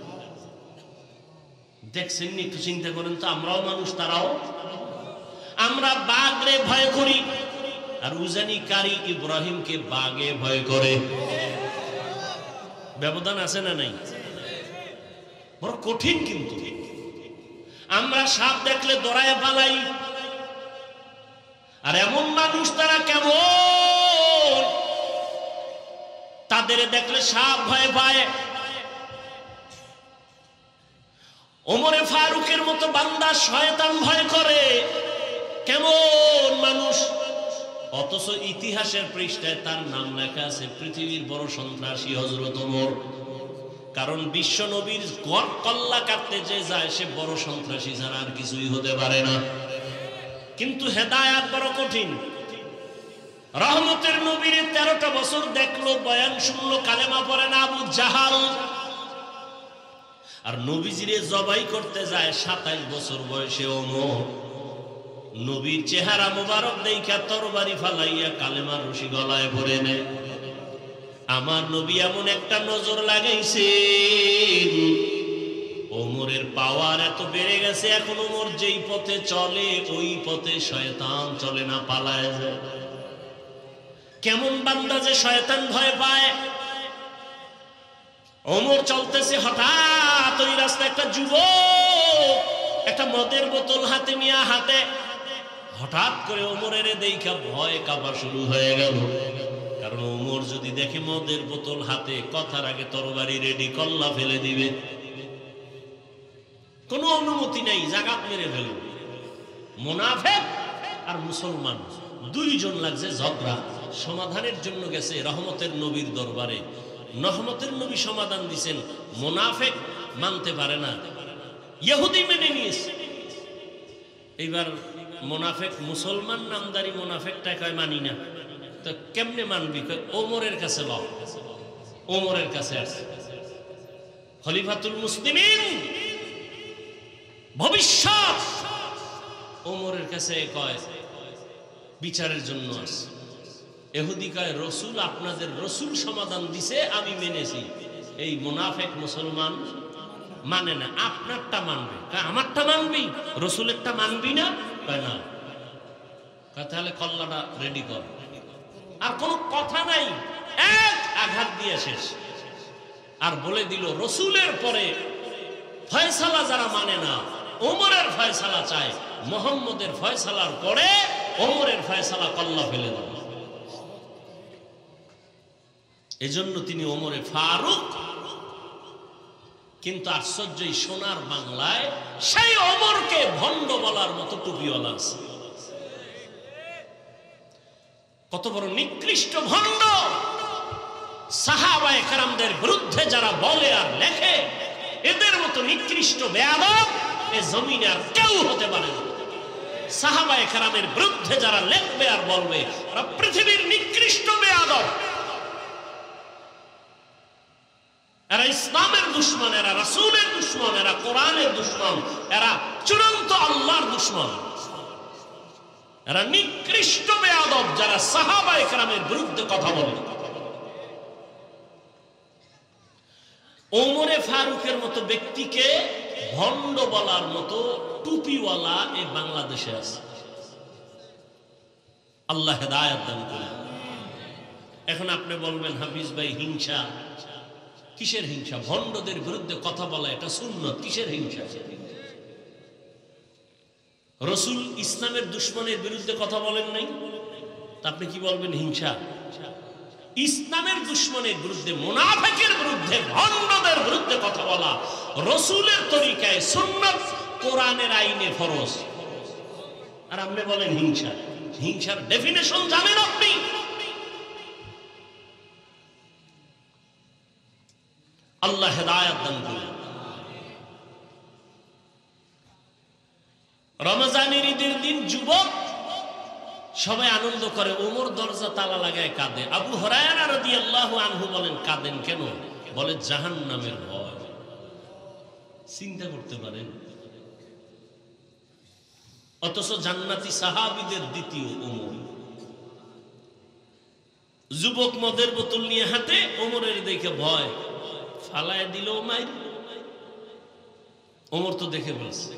দেখছেননি? একটু চিন্তা করেন তো। আমরাও মানুষ, তারাও। আমরা বাঘরে ভয় করি, আর উজানি কারি ইব্রাহিমকে বাঘে ভয় করে। ব্যবধান আছে না নাই? বড় কঠিন। কিন্তু আমরা সাপ দেখলে দৌড়ায় পালাই, আর এমন মানুষ তারা কেমন? তাদের দেখলে সাপ ভয় পায়। ওমরে ফারুকের মতো বান্দা শয়তান ভয় করে, কেমন মানুষ! অথচ ইতিহাসের পৃষ্ঠায় তার নাম লেখা আছে পৃথিবীর বড় সন্ত্রাসী হযরত ওমর। কারণ বিশ্ব নবীর কল্লা কাটতে যে যায় সে বড় সন্ত্রাসী ছাড়া আর কিছুই হতে পারে না। কিন্তু হেদায়েত বড় কঠিন। রহমতের নবীর 13টা বছর দেখলো, বয়ান শুনলো, কালেমা পড়ে না আবু জাহাল। আর নবীজিরে জবাই করতে যায় 27 বছর বয়সে ওমর। নবীর চেহারা মোবারক দেখা তরবারি ফালাইয়া কালেমার রশি গলায় ভরে নেয়। আমার নবী এমন একটা নজর লাগাইছেন, ওমরের পাওয়ার এত বেড়ে গেছে, এখন ওমর যেই পথে চলে ওই পথে শয়তান চলে না, পালায় যায়। কেমন বান্দা যে শয়তান ভয় পায়! ওমর চলতেছে, হঠাৎ ওই রাস্তায় একটা যুবক একটা মদের বোতল হাতে নিয়ে হাঁটে। হঠাৎ করে ওমরের দেখা ভয় কাঁপা শুরু হয়ে গেল। কারণ ওমর যদি দেখে মদের বোতল হাতে, কথার আগে তরবারি রেডি, কল্লা ফেলে দিবে। কোনো অনুমতি নেই, জাগাত মেরে ফেলবে। মুনাফিক আর মুসলমান দুইজন লাগছে ঝগড়া, সমাধানের জন্য গেছে রহমতের নবীর দরবারে। রহমতের নবী সমাধান দিছেন, মুনাফিক মানতে পারে না, ইহুদি মেনে নিয়েছে। এইবার মুনাফিক, মুসলমান নামদারি মুনাফিকটা কয় মানি না। তো কেমনে মানবি? ওমরের কাছে লও। ওমরের কাছে আসে খলিফাতুল মুসলিমিন, ভবিষ্যৎ ওমরের কাছে কয় বিচারের জন্য আসে। ইহুদি কয় রসুল, আপনাদের রসুল সমাধান দিছে, আমি মেনেছি। এই মুনাফিক মুসলমান মানে না, আপনারটা মানবে। আমারটা মানবি, রসুলেরটা মানবি না? কয় না। তাহলে কল্লাটা রেডি কর। আর কোনো কথা নাই, এক আঘাত দিয়ে শেষ। আর বলে দিল রসুলের পরে ফয়সালা যারা মানে না, ওমরের ফয়সালা চায়, মুহাম্মদের ফয়সালার পরে ওমরের ফয়সালা কল্লা ফেলে দেন। এজন্য তিনি ওমরে ফারুক। কিন্তু আশ্চর্য, সোনার বাংলায় সেই ওমরকে ভণ্ড বলার মতো টুপিওয়ালা আছে। কত বড় নিকৃষ্ট ভণ্ড! সাহাবায়ে কেরামদের বিরুদ্ধে যারা বলে আর লেখে, এদের মতো নিকৃষ্ট বেয়াদব এ জমিনে আর কেউ হতে পারে না। সাহাবায়ে কেরামের বিরুদ্ধে যারা লেখবে আর বলবে, ওরা পৃথিবীর নিকৃষ্ট বেয়াদব। এরা ইসলামের দুশমন, এরা রাসূলের দুশমন, এরা কোরআনের দুশমন, এরা চূড়ান্ত আল্লাহর দুশমন। এরা নিকৃষ্ট বেয়াদব যারা সাহাবায়ে কেরামের বিরুদ্ধে কথা বলে। ওমরে ফারুকের মতো ব্যক্তিকে ভণ্ড বলার মতো টুপিওয়ালা এই বাংলাদেশে আছে। আল্লাহ হেদায়েত দান করেন। এখন আপনি বলবেন হাফিজ ভাই, হিংসা কিসের? হিংসা ভণ্ডদের বিরুদ্ধে কথা বলা এটা সুন্নত, কিসের হিংসা? রসুল ইসলামের দুশমনের বিরুদ্ধে কথা বলেন নাই, তা আপনি কি বলবেন হিংসা? ইসলামের দুশমনের বিরুদ্ধে, মুনাফিকের বিরুদ্ধে, ভণ্ডদের বিরুদ্ধে কথা বলা রসুলের তরিকায় সুন্নত, কোরআনের আইনে ফরজ। আর আপনি বলেন হিংসা। হিংসার ডেফিনেশন জানেন আপনি? আল্লাহ হেদায়েত দান করুন। রমজানের ঈদের দিন যুবক সবাই আনন্দ করে, ওমর দরজা তালা লাগায় কাঁদে। আবু হুরায়রা রাদিয়াল্লাহু আনহু বলেন, কাঁদেন কেন? বলে জাহান্নামের ভয়। চিন্তা করতে পারেন? অথচ জান্নাতি সাহাবীদের দ্বিতীয় ওমর। যুবক মদের বোতল নিয়ে হাতে, ওমরের দেখে ভয়, ফালায় দিল মাইর। ওমর তো দেখে বলছে,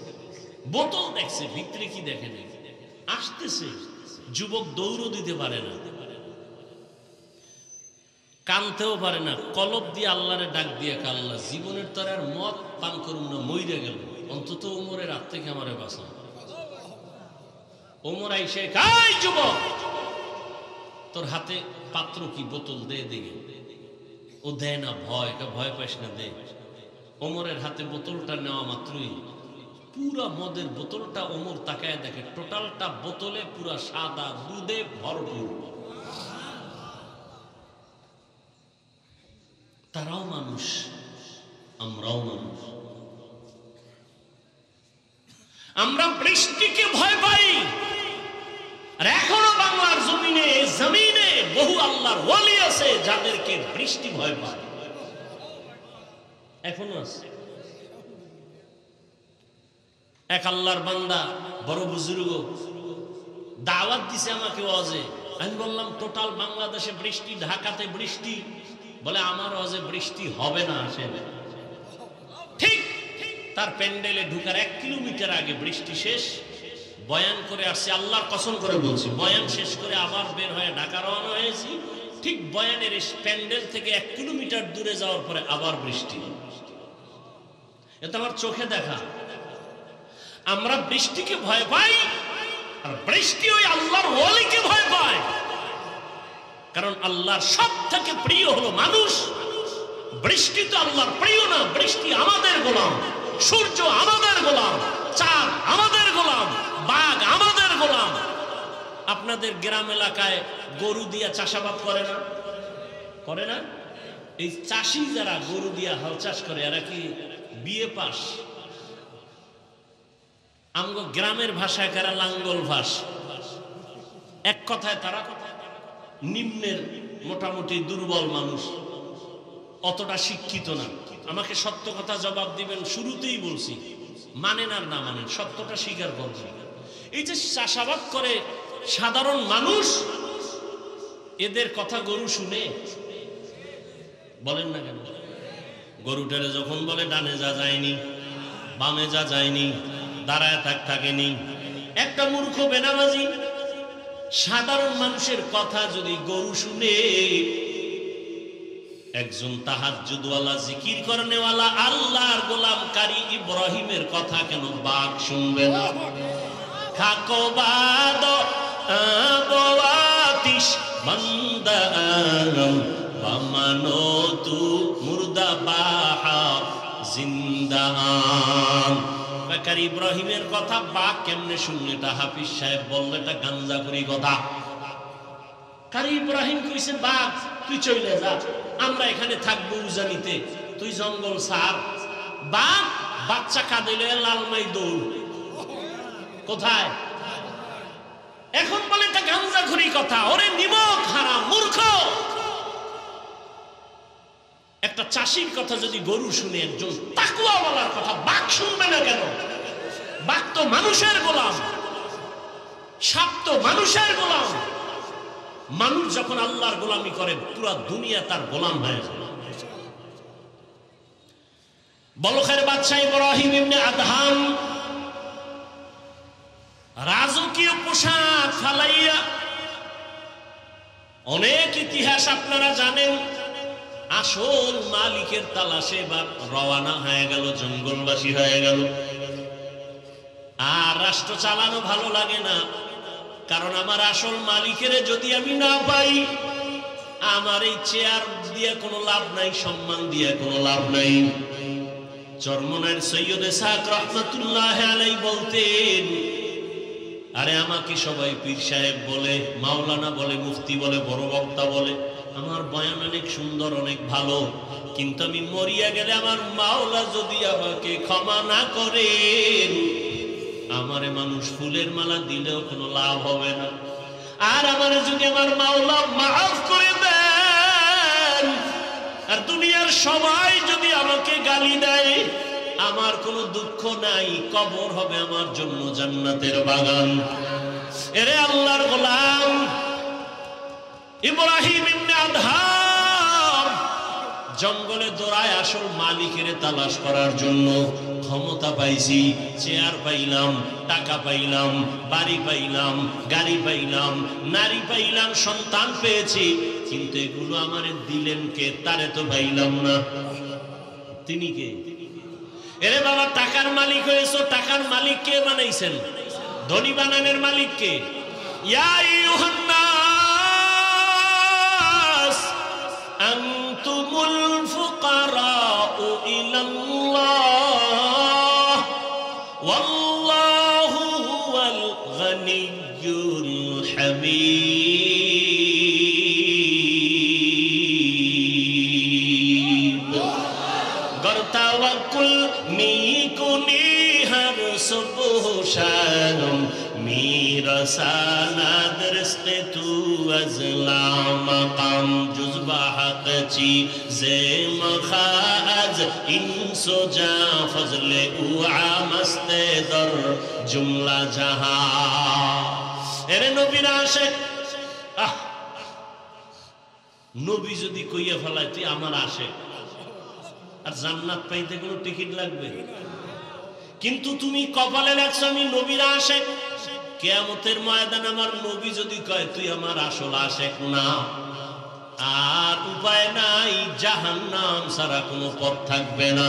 বোতল দেখছে, ভিতরে কি দেখে নেই, আসতেছে। যুবক দৌড়ও দিতে পারে না, কানতেও পারে না, কলব দিয়ে আল্লাহরে ডাক দিয়ে, আল্লাহ জীবনের তার আর মদ পান করুন না, মইরে গেল, অন্তত ওমরের হাত থেকে আমারে বাঁচান। ওমর আইসে, কাই যুবক, তোর হাতে পাত্র কি, বোতল দে দিকে। ও দেয় না, ভয়, ভয় পাইস না, দে। ওমরের হাতে বোতলটা নেওয়া মাত্রই পুরা মদের বোতলটা ওমর তাকায় দেখে, টোটালটা বোতলে পুরা সাদা দুধে ভরপুর। তারাও মানুষ, আমরাও মানুষ। আমরা বৃষ্টিকে ভয় পাই, আর এখনো বাংলার জমিনে বহু আল্লাহর ওয়ালি আছে যাদেরকে বৃষ্টি ভয় পায়, এখনো আছে। এক আল্লাহর বান্দা বড় বুজুর্গ দাওয়াত দিছে আমাকে ওয়াজে। আমি বললাম টোটাল বাংলাদেশে বৃষ্টি, ঢাকাতে বৃষ্টি। বলে আমার ওয়াজে বৃষ্টি হবে না, আসেন। ঠিক তার প্যান্ডেলে ঢুকার 1 কিলোমিটার আগে বৃষ্টি শেষ, বয়ান করে আসছে, আল্লাহর কসম করে বলছি, বয়ান শেষ করে আবার বের হয়ে ঢাকা রওনা হয়েছি। ঠিক বয়ানের প্যান্ডেল থেকে 1 কিলোমিটার দূরে যাওয়ার পরে আবার বৃষ্টি। এটা আমার চোখে দেখা। আমরা বৃষ্টিকে ভয় পাই, আর বৃষ্টি ওই আল্লাহর ওয়ালিকে ভয় পায়। কারণ আল্লাহর সব থেকে প্রিয় হলো মানুষ। বৃষ্টি তো আল্লাহর প্রিয় না, বৃষ্টি আমাদের গোলাম, সূর্য আমাদের গোলাম, চাঁদ আমাদের গোলাম, বাঘ আমাদের গোলাম। আপনাদের গ্রাম এলাকায় গরু দিয়া চাষাবাদ করে না? করে না? এই চাষি যারা গরু দিয়া হাল চাষ করে এরা কি বিএ পাস? আমগো গ্রামের ভাষায় কারা লাঙ্গল ভাস। এক কথায় তারা নিম্নের মোটামুটি দুর্বল মানুষ, অতটা শিক্ষিত না। আমাকে সত্য কথা জবাব দিবেন, শুরুতেই বলছি, মানেন আর না মানেন সত্যটা স্বীকার করবেন। এই যে চাষাবাদ করে সাধারণ মানুষ, এদের কথা গরু শুনে? বলেন না কেন? গরুটারে যখন বলে ডানে যা যায়নি, বামে যা যায়নি, দাঁড়ায় থাকেনি। একটা মূর্খ বেনামাজি সাধারণ মানুষের কথা যদি গরু শুনে, একজন তাহাজ্জুদওয়ালা জিকির করনেওয়ালা আল্লাহর গোলাম কারি ইব্রাহিমের কথা কেন বাঘ শুনবে না? খাকোবাদ আবওয়াতিশ বান্দাম বামানো তু মুর্দা বাহা জিন্দান। কারি ইব্রাহিমের কথা বাঘ কেমনে শুনলে? এটা হাফিজ সাহেব বললে এটা গাঞ্জাখুরি কথা। কারি ইব্রাহিম কইছে বাঘ তুই চলে যা, আমরা এখানে থাকবো উজানিতে, তুই জঙ্গল ছাড়। বাঘ বাচ্চা কাঁদিলে লালমাই দৌড়। কোথায়? এখন বলে এটা গাঞ্জাখুরি কথা। ওরে নিমক হারাম মূর্খ। একটা চাষির কথা যদি গরু শুনে, একজন তাকওয়াওয়ালার কথা বাঘ শুনবে না কেন? বাঘ তো মানুষের গোলাম, সাপ তো মানুষের গোলাম। মানুষ যখন আল্লাহর গোলামি করে পুরা দুনিয়া তার গোলাম হয়ে যায়। বলখের বাদশা ইব্রাহিম ইবনে আদহাম রাজকীয় পোশাক ফালাইয়া, অনেক ইতিহাস আপনারা জানেন, আসল মালিকের তালাশে এবার রওয়ানা হয়ে গেল, জঙ্গলবাসী হয়ে গেল। আর রাষ্ট্র চালানো ভালো লাগে না, কারণ আমার আসল মালিকের যদি আমি না পাই, আমার এই চেয়ার দিয়ে কোনো লাভ নাই, সম্মান দিয়ে কোনো লাভ নাই। চরমনের সৈয়দ ইসহাক রহমাতুল্লাহ আলাইহি বলতেন, আরে আমাকে সবাই পীর সাহেব বলে, মাওলানা বলে, মুফতি বলে, বড় বক্তা বলে, আমার বয়ান অনেক সুন্দর, অনেক ভালো, কিন্তু আমি মরিয়া গেলে আমার মাওলা যদি আমাকে ক্ষমা না করেন, আমারে মানুষ ফুলের মালা দিলেও কোনো লাভ হবে না। আর আমারে যদি আমার মাওলা মাফ করে দেন, আর দুনিয়ার সবাই যদি আমাকে গালি দেয়, আমার কোনো দুঃখ নাই, কবর হবে আমার জন্য জান্নাতের বাগান। এরে আল্লাহর গোলাম ইব্রাহিম ইবনে আদহাম জঙ্গলে দৌড়ায় আসল মালিকের তালাশ করার জন্য। ক্ষমতা পাইছি, চেয়ার পাইলাম, টাকা পাইলাম, বাড়ি পাইলাম, গাড়ি পাইলাম, নারী পাইলাম, সন্তান পেয়েছি, কিন্তু এগুলো আমারে দিলেন কে? তারে তো পাইলাম না। তিনি কে? এরে বাবা, টাকার মালিক হয়েছো, টাকার মালিক কে বানাইছেন? ধনী বানানোর মালিক কে? ইয়া আইয়ুহান নাস আনতুমুল ফুকারাউ ইলাল্লাহ গনিয়্যুল হামিদ। गर तवक्कुल मी कुनी हर सुबह शाम मेरा सानाद रिज़्क़ तू अज़ला मक़ाम जुज़्बा हक़ची ज़े मखाज इंसो जा फज़ले उआ मस्ते दर जुमला जहां। एरे नबीर आशिक नबी যদি কইয়া ফেলায় তুই আমার আশিক, আর জান্নাত পাইতে কোনো টিকিট লাগবে? কিন্তু তুমি কপালে লেখছো আমি নবীর আশিক, কিয়ামতের ময়দানে আমার নবী যদি কয় তুই আমার আসল আশিক না, আর উপায় নাই, জাহান্নাম ছাড়া কোনো পথ থাকবে না।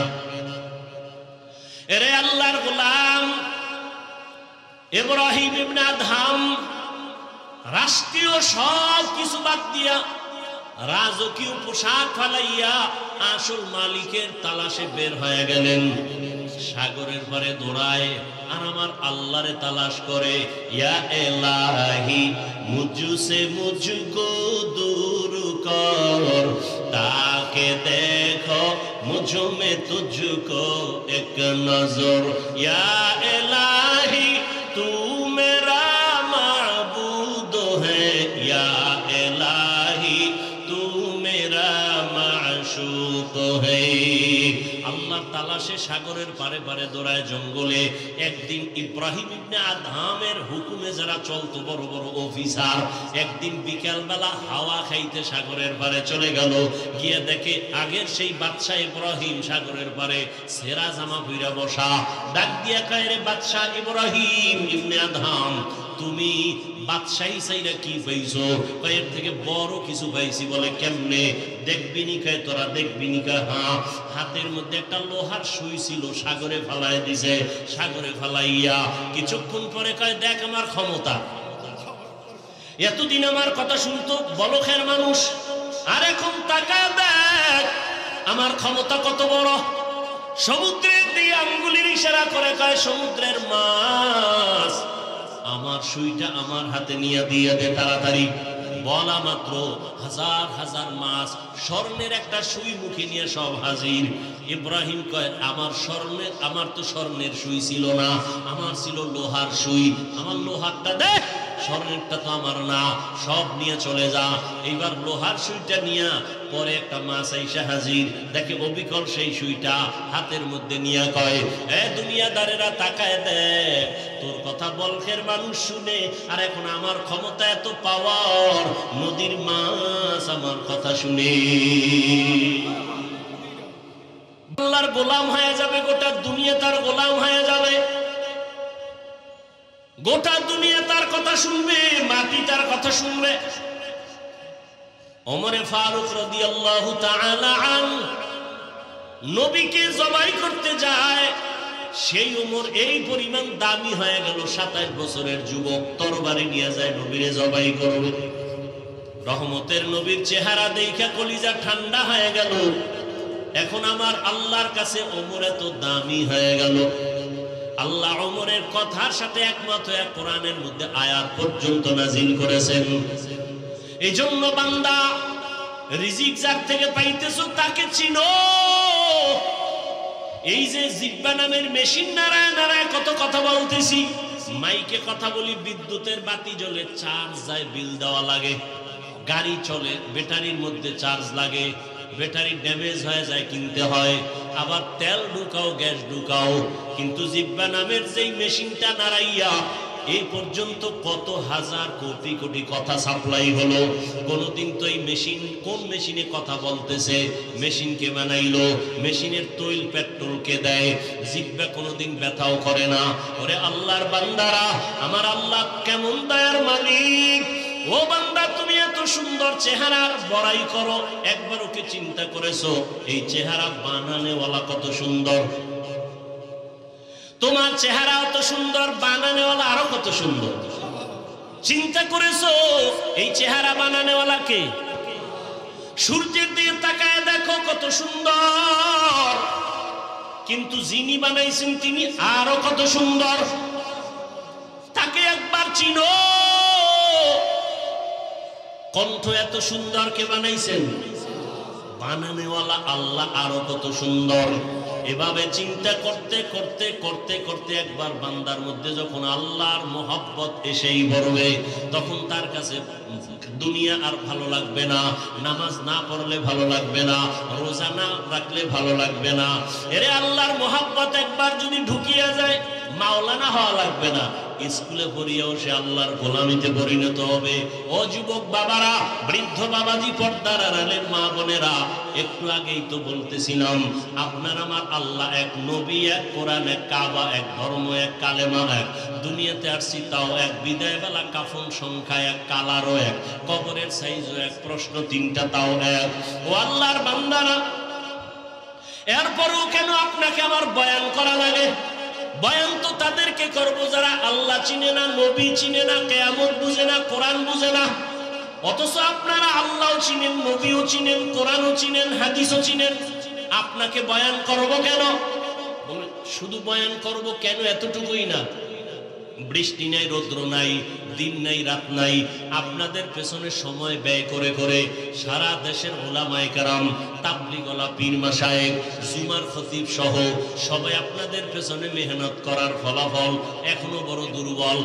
এরে আল্লাহর গোলাম ইব্রাহিম ইবনে আদহাম রাষ্ট্রীয় সব কিছু বাদ দিয়া, রাজকীয় পোশাক ফালাইয়া আসল মালিকের তালাশে বের হয়ে গেলেন। সাগরের পারে দৌড়ায় আর আমার আল্লাহরে তালাশ করে, ইয়া ইলাহি মুঝসে মুঝকো দূর কর, তাকে দেখো মুঝ মে তুঝকো এক নজর, ইয়া ইলাহি তু মেরা মাবুদ হ্যায়, ইয়া ইলাহি তু মেরা মাশুক হ্যায়। আল্লাহর তালাশে সাগরের পারে পারে দৌড়ায় জঙ্গলে। একদিন ইব্রাহিম ইবনে আদহামের হুকুমে যারা চলতো বড় বড় অফিসার, একদিন বিকেল বেলা হাওয়া খাইতে সাগরের পারে চলে গেল, গিয়ে দেখে আগের সেই বাদশাহ ইব্রাহিম সাগরের পারে সেরা জামা পইরা বসা। ডাক দিয়া কয়, রে বাদশাহ ইব্রাহিম ইবনে আদহাম, তুমি বাদশাহী চাইরা কি পাইছো? এর থেকে বড় কিছু পাইছি। বলে কেমনে? দেখবি নি? কয় তোরা দেখবি নি? কয় হ্যাঁ। হাতের মধ্যে একটা লোহার সুই ছিল, সাগরে ফালাই দিছে। সাগরে ফালাইয়া কিছুক্ষণ পরে কয়, দেখ আমার ক্ষমতা। এতদিন আমার কথা শুনতো বলখের মানুষ, আর এখন তাকায় দেখ আমার ক্ষমতা কত বড়। সমুদ্রের দিয়ে আঙ্গুলের ইশারা করে কয়, সমুদ্রের মাছ আমার সুইটা আমার হাতে নিয়ে দিয়ে দে তাড়াতাড়ি। বলা মাত্র হাজার হাজার মাছ স্বর্ণের একটা সুই মুখে নিয়ে সব হাজির। ইব্রাহিম কয়, আমার তো স্বর্ণের সুই ছিল না, আমার ছিল লোহার সুই। আমার লোহারটা দে, স্বর্ণেরটা তো আমার না, সব নিয়ে চলে যা। এইবার লোহার সুইটা নিয়ে পরে একটা মাছ আইসা হাজির, দেখে অবিকল সেই সুইটা হাতের মধ্যে নিয়ে কয়, এ দুনিয়াদারেরা তাকায় দেখ, তোর কথা বলখের মানুষ শুনে, আর এখন আমার ক্ষমতা এত পাওয়ার, নদীর মাছ আমার কথা শুনে আল্লাহর গোলাম হয়ে যাবে। গোটা দুনিয়া তার গোলাম হয়ে যাবে, গোটা দুনিয়া তার কথা শুনবে, মাটি তার কথা শুনবে। ওমরে ফারুক রাদিয়াল্লাহু তাআলা আনহু নবীকে জবাই করতে যায়, সেই ওমর এই পরিমাণ দামি হয়ে গেল, 27 বছরের যুবক তরবারি নিয়ে যায় নবীরে জবাই করবে। রহমতের নবীর চেহারা দেখা কলিজা ঠান্ডা হয়ে গেল। এখন আমার আল্লাহর কাছে ওমর এত দামি হয়ে গেল। আল্লাহ ওমরের কথার সাথে একমত হয়ে কোরআনের মধ্যে আয়াত পর্যন্ত নাজিল করেছেন। এই জন্য বান্দা, রিজিক যার থেকে পাইতেছো তাকে চিনো। এই যে জিহ্বা নামের মেশিন নাড়ায় নাড়ায় কত কথা বলতেছি, মাইকে কথা বলি, বিদ্যুতের বাতি জ্বলে, চার্জ যায়, বিল দেওয়া লাগে। গাড়ি চলে, ব্যাটারির মধ্যে চার্জ লাগে, ব্যাটারি ড্যামেজ হয়ে যায়, কিনতে হয়। আবার তেল ঢুকাও, গ্যাস ঢুকাও। কিন্তু জিহ্বা নামের যেই মেশিনটা নাড়াইয়া এই পর্যন্ত কত হাজার কোটি কোটি কথা সাপ্লাই হলো। কোনদিন তো এই মেশিন, কোন মেশিনে কথা বলতেছে, মেশিনকে বানাইলো, মেশিনের তৈল পেট্রোলকে দেয়, জিহ্বা কোনদিন ব্যথাও করে না। ওরে আল্লাহর বান্দারা, আমার আল্লাহ কেমন দয়ার মালিক। ও বান্দা, তুমি এত সুন্দর চেহারার বড়াই করো, একবার ওকে চিন্তা করেছো এই চেহারা বানানেওয়ালা কত সুন্দর? তোমার চেহারা অত সুন্দর, বানানেওয়ালা আরো কত সুন্দর। চিন্তা করেছো এই চেহারা বানানেওয়ালা কে? সূর্যের দিকে তাকায় দেখো কত সুন্দর, কিন্তু যিনি বানাইছেন তিনি আরো কত সুন্দর। তাকে একবার চিনো। কণ্ঠ এত সুন্দর কে বানাইছেন? বানানেওয়ালা আল্লাহ। আরো কত সুন্দর। এভাবে চিন্তা করতে করতে করতে করতে একবার বান্দার মধ্যে যখন আল্লাহর মোহাব্বত এসেই বড়বে, তখন তার কাছে দুনিয়া আর ভালো লাগবে না, নামাজ না পড়লে ভালো লাগবে না, রোজা না রাখলে ভালো লাগবে না। এরে আল্লাহর মোহাব্বত একবার যদি ঢুকিয়া যায়, মাওলানা হওয়া লাগবে না, স্কুলে পড়িয়াও সে আল্লাহর গোলামিতে পরিণত হবে। ও যুবক বাবারা, বৃদ্ধ বাবাজি, পর্দার আড়ালের মা বোনেরা, একটু আগেই তো বলতেছিলাম আপনার আমার আল্লাহ এক, নবী এক, কোরআন এক, কাবা এক, ধর্ম এক, কালেমা এক, দুনিয়াতে আসছি তাও এক, বিদায় বেলা কাফন সংখ্যা এক, কালারও এক, কবরের সাইজও এক, প্রশ্ন তিনটা তাও এক। ও আল্লাহর বান্দারা, এরপরও কেন আপনাকে আমার বয়ান করা লাগে? বয়ান তো তাদেরকে করব যারা আল্লাহ চিনে না, নবী চিনে না, কিয়ামত বুঝে না, কোরআন বুঝে না। অথচ আপনারা আল্লাহও চিনেন, নবীও চিনেন, কোরআনও চিনেন, হাদিসও চিনেন। আপনাকে বয়ান করব কেন? শুধু বয়ান করব কেন এতটুকুই না, বৃষ্টি নাই, রৌদ্র নাই, দিন নাই, রাত নাই, আপনাদের পেছনে সময় ব্যয় করে করে সারা দেশের ওলামায়ে কেরাম, তাবলীগওয়ালা, পীর মাশায়েখ, জুমার খতিব সহ সবাই আপনাদের পেছনে মেহনত করার ফলাফল এখনো বড় দুর্বল।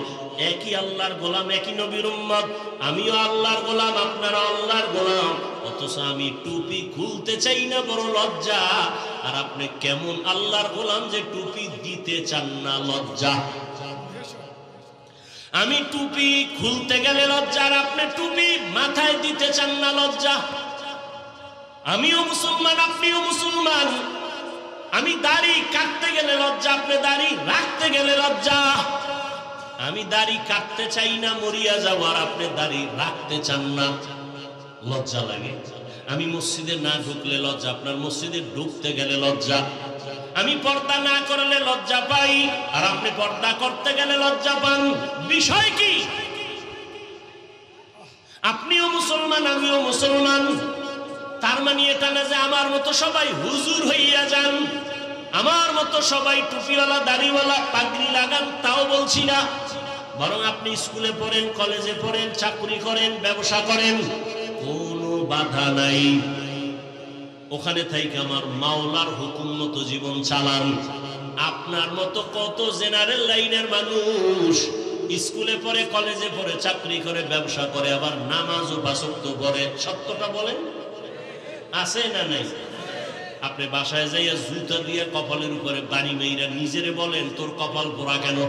একই আল্লাহর গোলাম, একই নবীর উম্মত, আমিও আল্লাহর গোলাম, আপনারা আল্লাহর গোলাম, অথচ আমি টুপি খুলতে চাই না, বড় লজ্জা। আর আপনি কেমন আল্লাহর গোলাম যে টুপি দিতে চান না, লজ্জা। আমি টুপি খুলতে গেলে লজ্জা, আর আপনি টুপি মাথায় দিতে চান না, লজ্জা। আমিও মুসলমান, আপনিও মুসলমান। আমি দাড়ি কাটতে গেলে লজ্জা, আপনি দাড়ি রাখতে গেলে লজ্জা। আমি দাড়ি কাটতে চাই না, মরিয়া যাব, আর আপনি দাড়ি রাখতে চান না, লজ্জা লাগে। আমি মসজিদে না ঢুকলে লজ্জা, আপনার মসজিদে ঢুকতে গেলে লজ্জা। আমি পর্দা না করলে লজ্জা পাই, আর আপনি পর্দা করতে গেলে লজ্জা পান। বিষয় কি? আপনিও মুসলমান, আমিও মুসলমান। তার মানে এটা না যে আমার মতো সবাই হুজুর হইয়া যান, আমার মতো সবাই টুপিওয়ালা, দাড়িওয়ালা, পাগড়ি লাগান, তাও বলছি না। বরং আপনি স্কুলে পড়েন, কলেজে পড়েন, চাকরি করেন, ব্যবসা করেন, কোনো বাধা নাই। ওখানে থেকে আমার মাওলার হুকুম মতো জীবন চালান। আপনার মতো কত জেনারেল লাইনের মানুষ স্কুলে পড়ে, কলেজে পড়ে, চাকরি করে, ব্যবসা করে, আবার নামাজও বাসক্ত করে। সত্যটা বলেন, আছে না নাই? আপনি বাসায় যাইয়া জুতা দিয়ে কপালের উপরে বাড়ি মেয়েরা নিজেরে বলেন, তোর কপাল পোড়া কেন?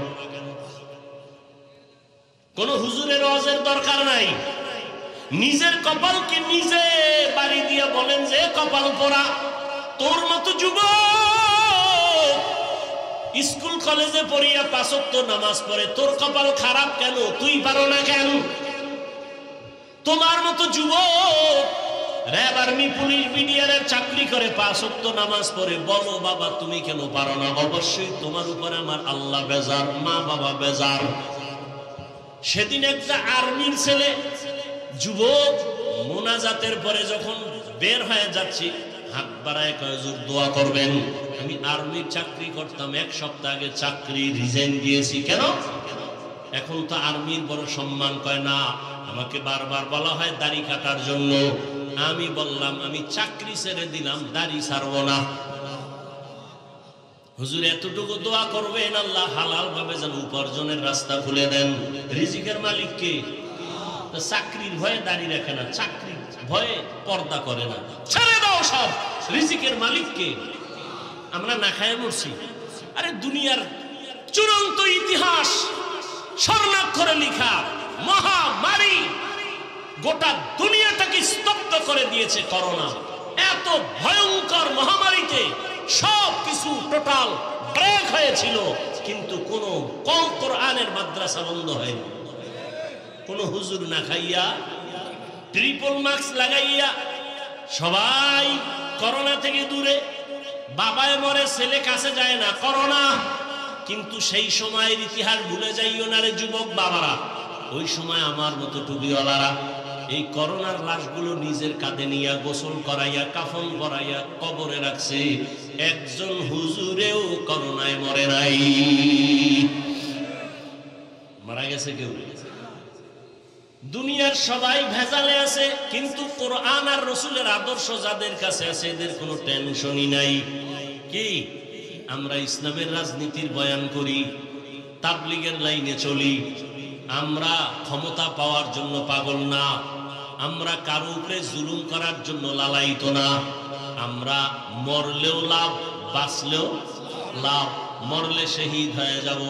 কোন হুজুরের ওয়াজের দরকার নাই। নিজের কপালকে নিজে বাড়ি দিয়ে বলেন যে কপাল পোড়া। তোর মতো যুবক স্কুল কলেজে পড়িয়া 5 ওয়াক্ত নামাজ পড়ে, তোর কপাল খারাপ কেন? তুই পারো না কেন? তোমার মতো যুবক র্যাব, আর্মি, পুলিশ, বিডিআরের চাকরি করে, 5 ওয়াক্ত নামাজ পড়ে, বলো বাবা তুমি কেন পারো না? অবশ্যই তোমার উপরে আমার আল্লাহ বেজার, মা বাবা বেজার। সেদিন একটা আর্মির ছেলে যুবক মোনাজাতের পরে যখন বের হয়ে যাচ্ছি, হাত বাড়ায় কয়, হুজুর দোয়া করবেন। আমি আর্মির চাকরি করতাম, 1 সপ্তাহ আগে চাকরি রিজাইন দিয়েছি। কেন? এখন তো আর্মির বড় সম্মান। কয় না, আমাকে বারবার বলা হয় দাড়ি কাটার জন্য। আমি বললাম আমি চাকরি ছেড়ে দিলাম, দাড়ি ছাড়বো না। হুজুর এতটুকু দোয়া করবেন, আল্লাহ হালাল ভাবে যেন উপার্জনের রাস্তা খুলে দেন। রিজিকের মালিক কে? চাকরির ভয়ে দাড়ি রাখে না, চাকরির ভয়ে পর্দা করে না। ছেড়ে দাও সব, রিজিকের মালিক কে? আমরা না খায় মরছি। আরে দুনিয়ার চূড়ান্ত ইতিহাস স্বর্ণাক্ষরে লেখা মহামারী গোটা দুনিয়াটাকে স্তব্ধ করে দিয়েছে করোনা। এত ভয়ঙ্কর মহামারীতে সব কিছু টোটাল ব্রেক হয়েছিল, কিন্তু কোন কোরআনের মাদ্রাসা বন্ধ হয়নি। কোন হুজুর না খাইয়া, ট্রিপল মাস্ক লাগাইয়া সবাই করোনা থেকে দূরে। বাবায় মরে, ছেলে কাছে যায় না, করোনা। কিন্তু সেই সময়ের ইতিহাস ভুলে যাইও না রে যুবক বাবারা। ওই সময় আমার মতো টুপিওয়ালারা এই করোনার লাশগুলো নিজের কাঁধে নিয়ে গোসল করাইয়া, কাফন পরাইয়া কবরে রাখছে। একজন হুজুরেও করোনায় মরে নাই। মারা গেছে কেউ? দুনিয়ার সবাই ভেজালে আছে, কিন্তু কোরআন আর রসুলের আদর্শ যাদের কাছে আছে এদের কোনো টেনশনই নাই। কি আমরা ইসলামের রাজনীতির বয়ান করি, তাবলীগের লাইনে চলি, আমরা ক্ষমতা পাওয়ার জন্য পাগল না, আমরা কারো উপরে জুলুম করার জন্য লালায়িত না, আমরা মরলেও লাভ, বাঁচলেও লাভ। মরলে শহীদ হয়ে যাব,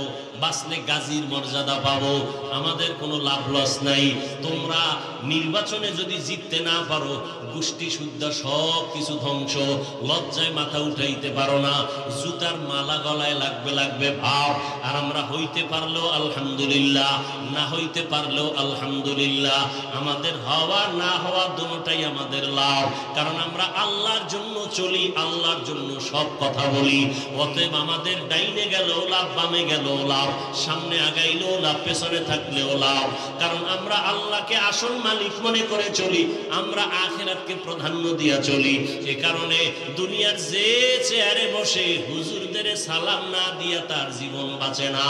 বাঁচলে গাজীর মর্যাদা পাবো, আমাদের কোনো লাভ লস নাই। তোমরা নির্বাচনে যদি জিততে না পারো, গোষ্ঠী শুদ্ধ সব কিছু ধ্বংস, লজ্জায় মাথা উঠাইতে পারো না, জুতার মালা গলায় লাগবে লাগবে ভাব। আর আমরা হইতে পারলেও আলহামদুলিল্লাহ, না হইতে পারলেও আলহামদুলিল্লাহ। আমাদের হওয়া না হওয়া দুটোটাই আমাদের লাভ, কারণ আমরা আল্লাহর জন্য চলি, আল্লাহর জন্য সব কথা বলি। অতএব আমাদের ডাইনে গেলেও লাভ, বামে গেলেও লাভ, সামনে আগাইলেও লাভ, পেছনে থাকলেও লাভ। কারণ আমরা আল্লাহকে আসল মালিক মনে করে চলি, আমরা আখিরাতকে প্রাধান্য দিয়া চলি। এ কারণে দুনিয়ার যে চেয়ারে বসে হুজুরদের সালাম না দিয়া তার জীবন বাঁচে না।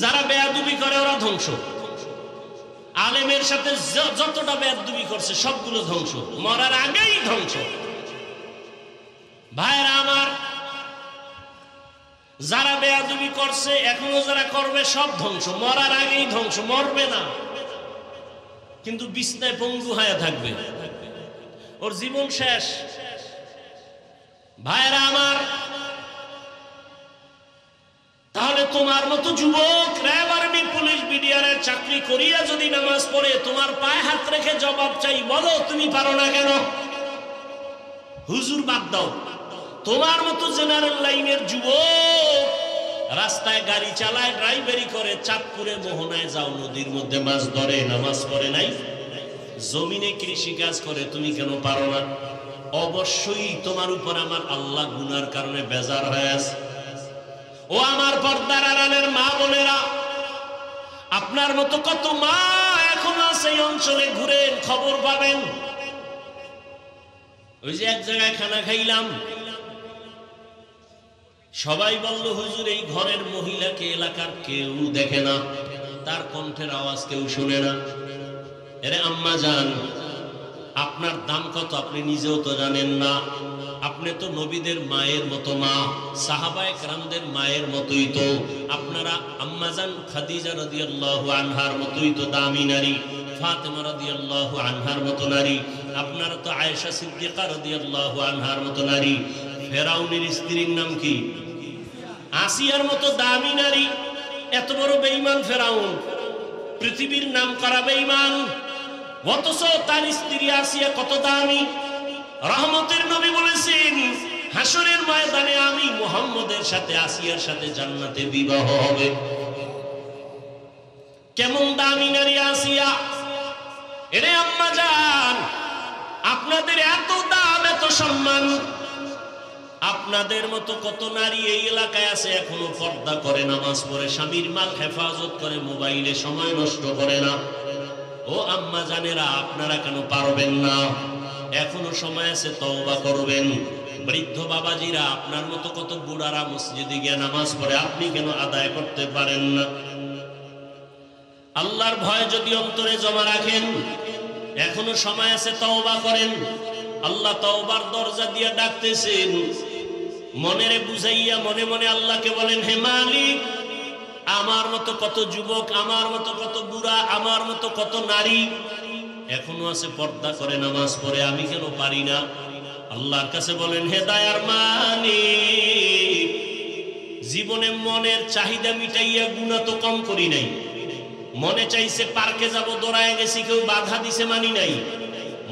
যারা বেয়াদবি করে ওরা ধ্বংস, আলেমের সাথে যতটা বেয়াদবি করছে সবগুলো ধ্বংস, মরার আগেই ধ্বংস। ভাইরা আমার, যারা বেয়াদবি করছে এখনো যারা করবে সব ধ্বংস, মরার আগেই ধ্বংস। মরবে না কিন্তু বিছনায় পঙ্গু হয়ে থাকবে, ওর জীবন শেষ। ভাইরা আমার, তাহলে তোমার মতো যুবক র্যাব, আর্মি, পুলিশ, বিডিআরের চাকরি করিয়া যদি নামাজ পড়ে তোমার পায়ে হাত রেখে জবাব চাই, বলো তুমি পারো না কেন? হুজুর বাদ দাও, তোমার মতো জেনারেল লাইনের যুবক রাস্তায় গাড়ি চালায়, ড্রাইভারি করে, চাঁদপুরে মোহনায় যাও, নদীর মধ্যে মাছ ধরে, নামাজ পড়ে নাই? জমিনে কৃষি কাজ করে, তুমি কেন পারো না? অবশ্যই তোমার উপর আমার আল্লাহ গুনার কারণে বেজার হয়ে আছে। ও আমার পর্দার আড়ালের মা বোনেরা, আপনার মতো কত মা এখন আছে এই অঞ্চলে, ঘুরেন খবর পাবেন। ওই যে এক জায়গায় খানা খাইলাম, সবাই বলল হুজুর এই ঘরের মহিলাকে এলাকার কেউ দেখে না, তার কণ্ঠের আওয়াজ কেউ শুনে না। এরে আম্মা জান, আপনার দাম কত আপনি নিজেও তো জানেন না। আপনি তো নবীদের মায়ের মতো মা, সাহাবায়ে কেরামদের মায়ের মতোই তো। আপনারা আম্মাজান খাদিজা রাদিয়াল্লাহু আনহার মতোই তো দামি নারী, ফাতেমা রাদিয়াল্লাহু আনহার মতো নারী। আপনারা তো আয়েশা সিদ্দিকা রাদিয়াল্লাহু আনহার মতো নারী। ফেরাউনের স্ত্রীর নাম কি? আসিয়ার মতো দামি নারী। এত বড় বেঈমান ফেরাউন, পৃথিবীর নাম করা বেঈমান, অথচ তার স্ত্রী আসিয়া কত দামি। রহমতের নবী বলেছেন হাসরের ময়দানে আমি মুহাম্মদের সাথে আসিয়ার সাথে জান্নাতে বিবাহ হবে। কেমন দামি নারী আসিয়া! এরে আম্মা জান, আপনাদের এত দাম, এত সম্মান। আপনাদের মতো কত নারী এই এলাকায় আছে এখনো পর্দা করে, নামাজ পড়ে, স্বামীর মাল হেফাজত করে, মোবাইলে সময় নষ্ট করে না। ও আম্মা জানেরা, আপনারা কেন পারবেন না? এখনো সময় আছে, তওবা করবেন। বৃদ্ধ বাবাজিরা, আপনার মতো কত বুড়ারা মসজিদে গিয়ে নামাজ পড়ে, আপনি কেন আদায় করতে পারেন না? আল্লাহর ভয় যদি অন্তরে জমা রাখেন, এখনো সময় আছে, তওবা করেন। আল্লাহ তওবার দরজা দিয়ে ডাকতেছেন। মনেরে বুঝাইয়া মনে মনে আল্লাহকে বলেন, হে মালিক, আমার মতো কত যুবক, আমার মতো কত বুড়া, আমার মতো কত নারী এখনো আছে পর্দা করে, নামাজ পড়ে, আমি কেন পারি না? আল্লাহর কাছে বলেন, হে দয়ার মালিক, জীবনে মনের চাহিদা মিটাইয়া গুনাহ তো কম করি নাই। মনে চাইছে পার্কে যাব, দৌড়ায় গেছি, কেউ বাধা দিছে, মানি নাই।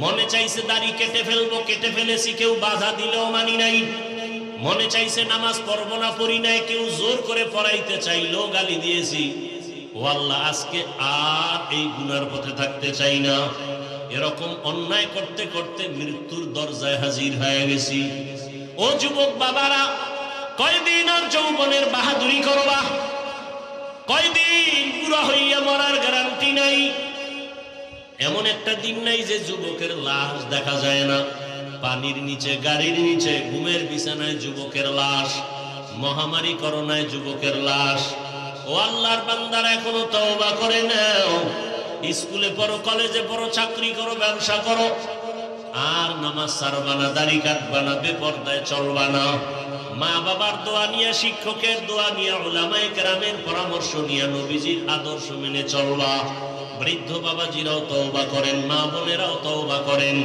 মনে চাইছে দাড়ি কেটে ফেলবো, কেটে ফেলেছি, কেউ বাধা দিলেও মানি নাই। মনে চাইছে নামাজ পড়বো না, পড়ি নাই, কেউ জোর করে পড়াইতে চাইলেও গালি দিয়েছি। ও আল্লাহ, আজকে আর এই গুনার পথে থাকতে চাই না। এরকম অন্যায় করতে করতে মৃত্যুর দরজায় হাজির হয়ে গেছি। ও যুবক বাবারা, কয়দিন আর যৌবনের বাহাদুরি করবা? কয়দিন বুড়া হইয়া মরার গ্যারান্টি নাই। এমন একটা দিন নাই যে যুবকের লাশ দেখা যায় না। পানির নিচে, গাড়ির নিচে, ঘুমের বিছানায় যুবকের লাশ, মহামারী করোনায় যুবকের লাশ। ও আল্লাহর বান্দারা এখনো তওবা করে নাও। স্কুলে পড়ো, কলেজে পড়ো, চাকরি করো, ব্যবসা করো, আর নামাজ ছাড়বা না, দাড়ি কাটবা না, বেপরদায় চলবা না। মা বাবার দোয়া নিয়ে, শিক্ষকের দোয়া নিয়ে, উলামায়ে কেরামের পরামর্শ নিয়ে নবীজির আদর্শ মেনে চলবা। বৃদ্ধ বাবাজিরাও তওবা করেন, মা বোনেরাও তওবা করেন।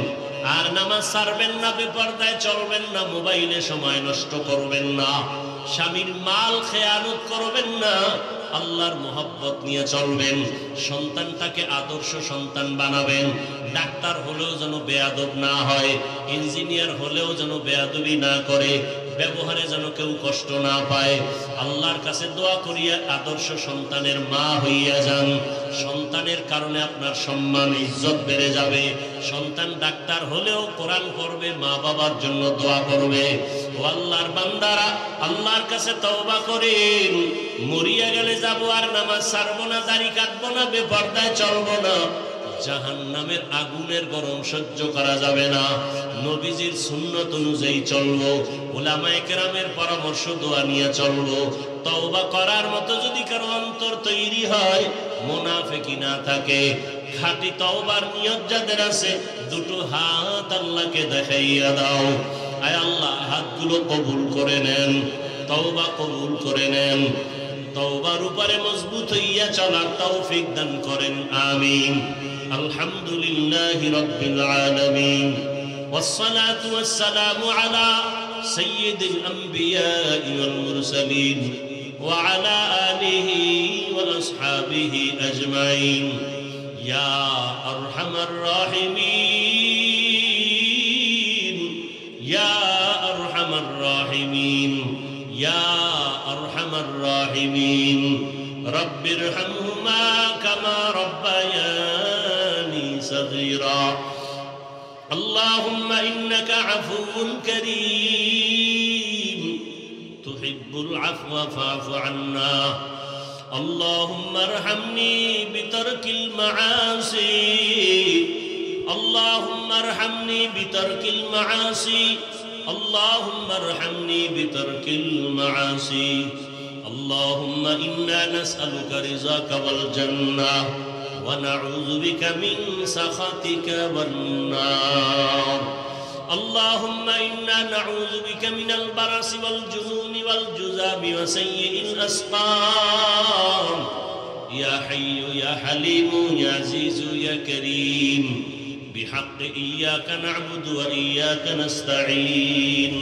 আর নামাজ ছাড়বেন না, বেপরদায় চলবেন না, মোবাইলে সময় নষ্ট করবেন না, স্বামীর মাল খেয়ানত করবেন না, আল্লাহর মোহাব্বত নিয়ে চলবেন। সন্তানটাকে আদর্শ সন্তান বানাবেন। ডাক্তার হলেও যেন বেয়াদব না হয়, ইঞ্জিনিয়ার হলেও যেন বেয়াদবি না করে, ব্যবহারে যেন কেউ কষ্ট না পায়। আল্লাহর কাছে দোয়া করিয়া আদর্শ সন্তানের মা হইয়া যান। সন্তানের কারণে আপনার সম্মান, ইজ্জত বেড়ে যাবে। সন্তান ডাক্তার হলেও কোরআন পড়বে, মা বাবার জন্য দোয়া করবে। ও আল্লাহর বান্দারা, আল্লাহর কাছে তওবা করেন। মরিয়া গেলে যাবো আর নামাজ ছাড়বো না, দাড়ি কাটবো না, বেপরদায় চলবো না, জাহান্নামের আগুনের গরম সহ্য করা যাবে না। নবীজির সুন্নত অনুযায়ী চলবো, উলামায়ে কেরামের পরামর্শ দোয়া নিয়ে চলবো। তওবা করার মতো যদি কারো অন্তর তৈরি হয়, মুনাফিকি না থাকে, খাঁটি তওবার নিয়ত যাদের আছে, দুটো হাত আল্লাহকে দেখাইয়া দাও। আয় আল্লাহ, হাতগুলো কবুল করে নেন, তওবা কবুল করে নেন। তওবার উপরে মজবুত হইয়া চলার তৌফিক দান করেন, আমিন। আলহামদুলিল্লাহি রাব্বিল আলামিন, والصلاة والسلام على سيد الأنبياء والمرسلين وعلى آله وأصحابه أجمعين يا أرحم الراحمين يا أرحم الراحمين يا أرحم الراحمين رب ارحمهما كما ربياني صغيرا اللهم إنك عفو كريم تحب العفو فاعف عنا اللهم ارحمني بترك المعاصي اللهم ارحمني بترك المعاصي اللهم ارحمني بترك المعاصي اللهم إنا نسألك رضاك والجنة ونعوذ بك من سخطك والنار اللهم إنا نعوذ بك من البرص والجنون والجذام وسيء الأسقام يا حي يا حليم يا عزيز يا كريم بحق إياك نعبد وإياك نستعين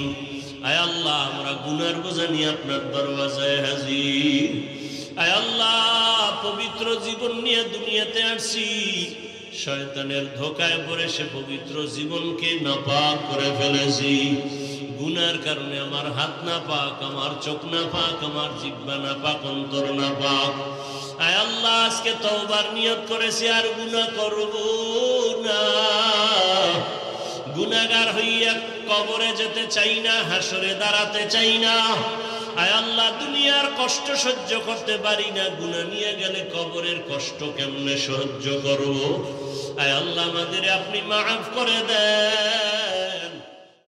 আয় আল্লাহ, আমরা গুনার বোঝা নিয়ে আপনার দরওয়াজায় হাজির। আয় আল্লাহ, পবিত্র জীবন নিয়ে দুনিয়াতে আসছি, শয়তানের ধোকায় পড়ে সে পবিত্র জীবনকে নাপাক করে ফেলেছি। গুনার কারণে আমার হাত না পাক, আমার চোখ না পাক, আমার জিহ্বা না পাক, অন্তর না পাক। আয় আল্লাহ, আজকে তওবার নিয়ত করেছি আর গুনাহ করব না। গুনাহগার হইয়া কবরে যেতে চাই না, হাসরে দাঁড়াতে চাই না। আয় আল্লাহ, দুনিয়ার কষ্ট সহ্য করতে পারি না, গুনাহ নিয়ে গেলে কবরের কষ্ট কেমনে সহ্য করব? আয় আল্লাহ, আমাদের আপনি মাফ করে দেন।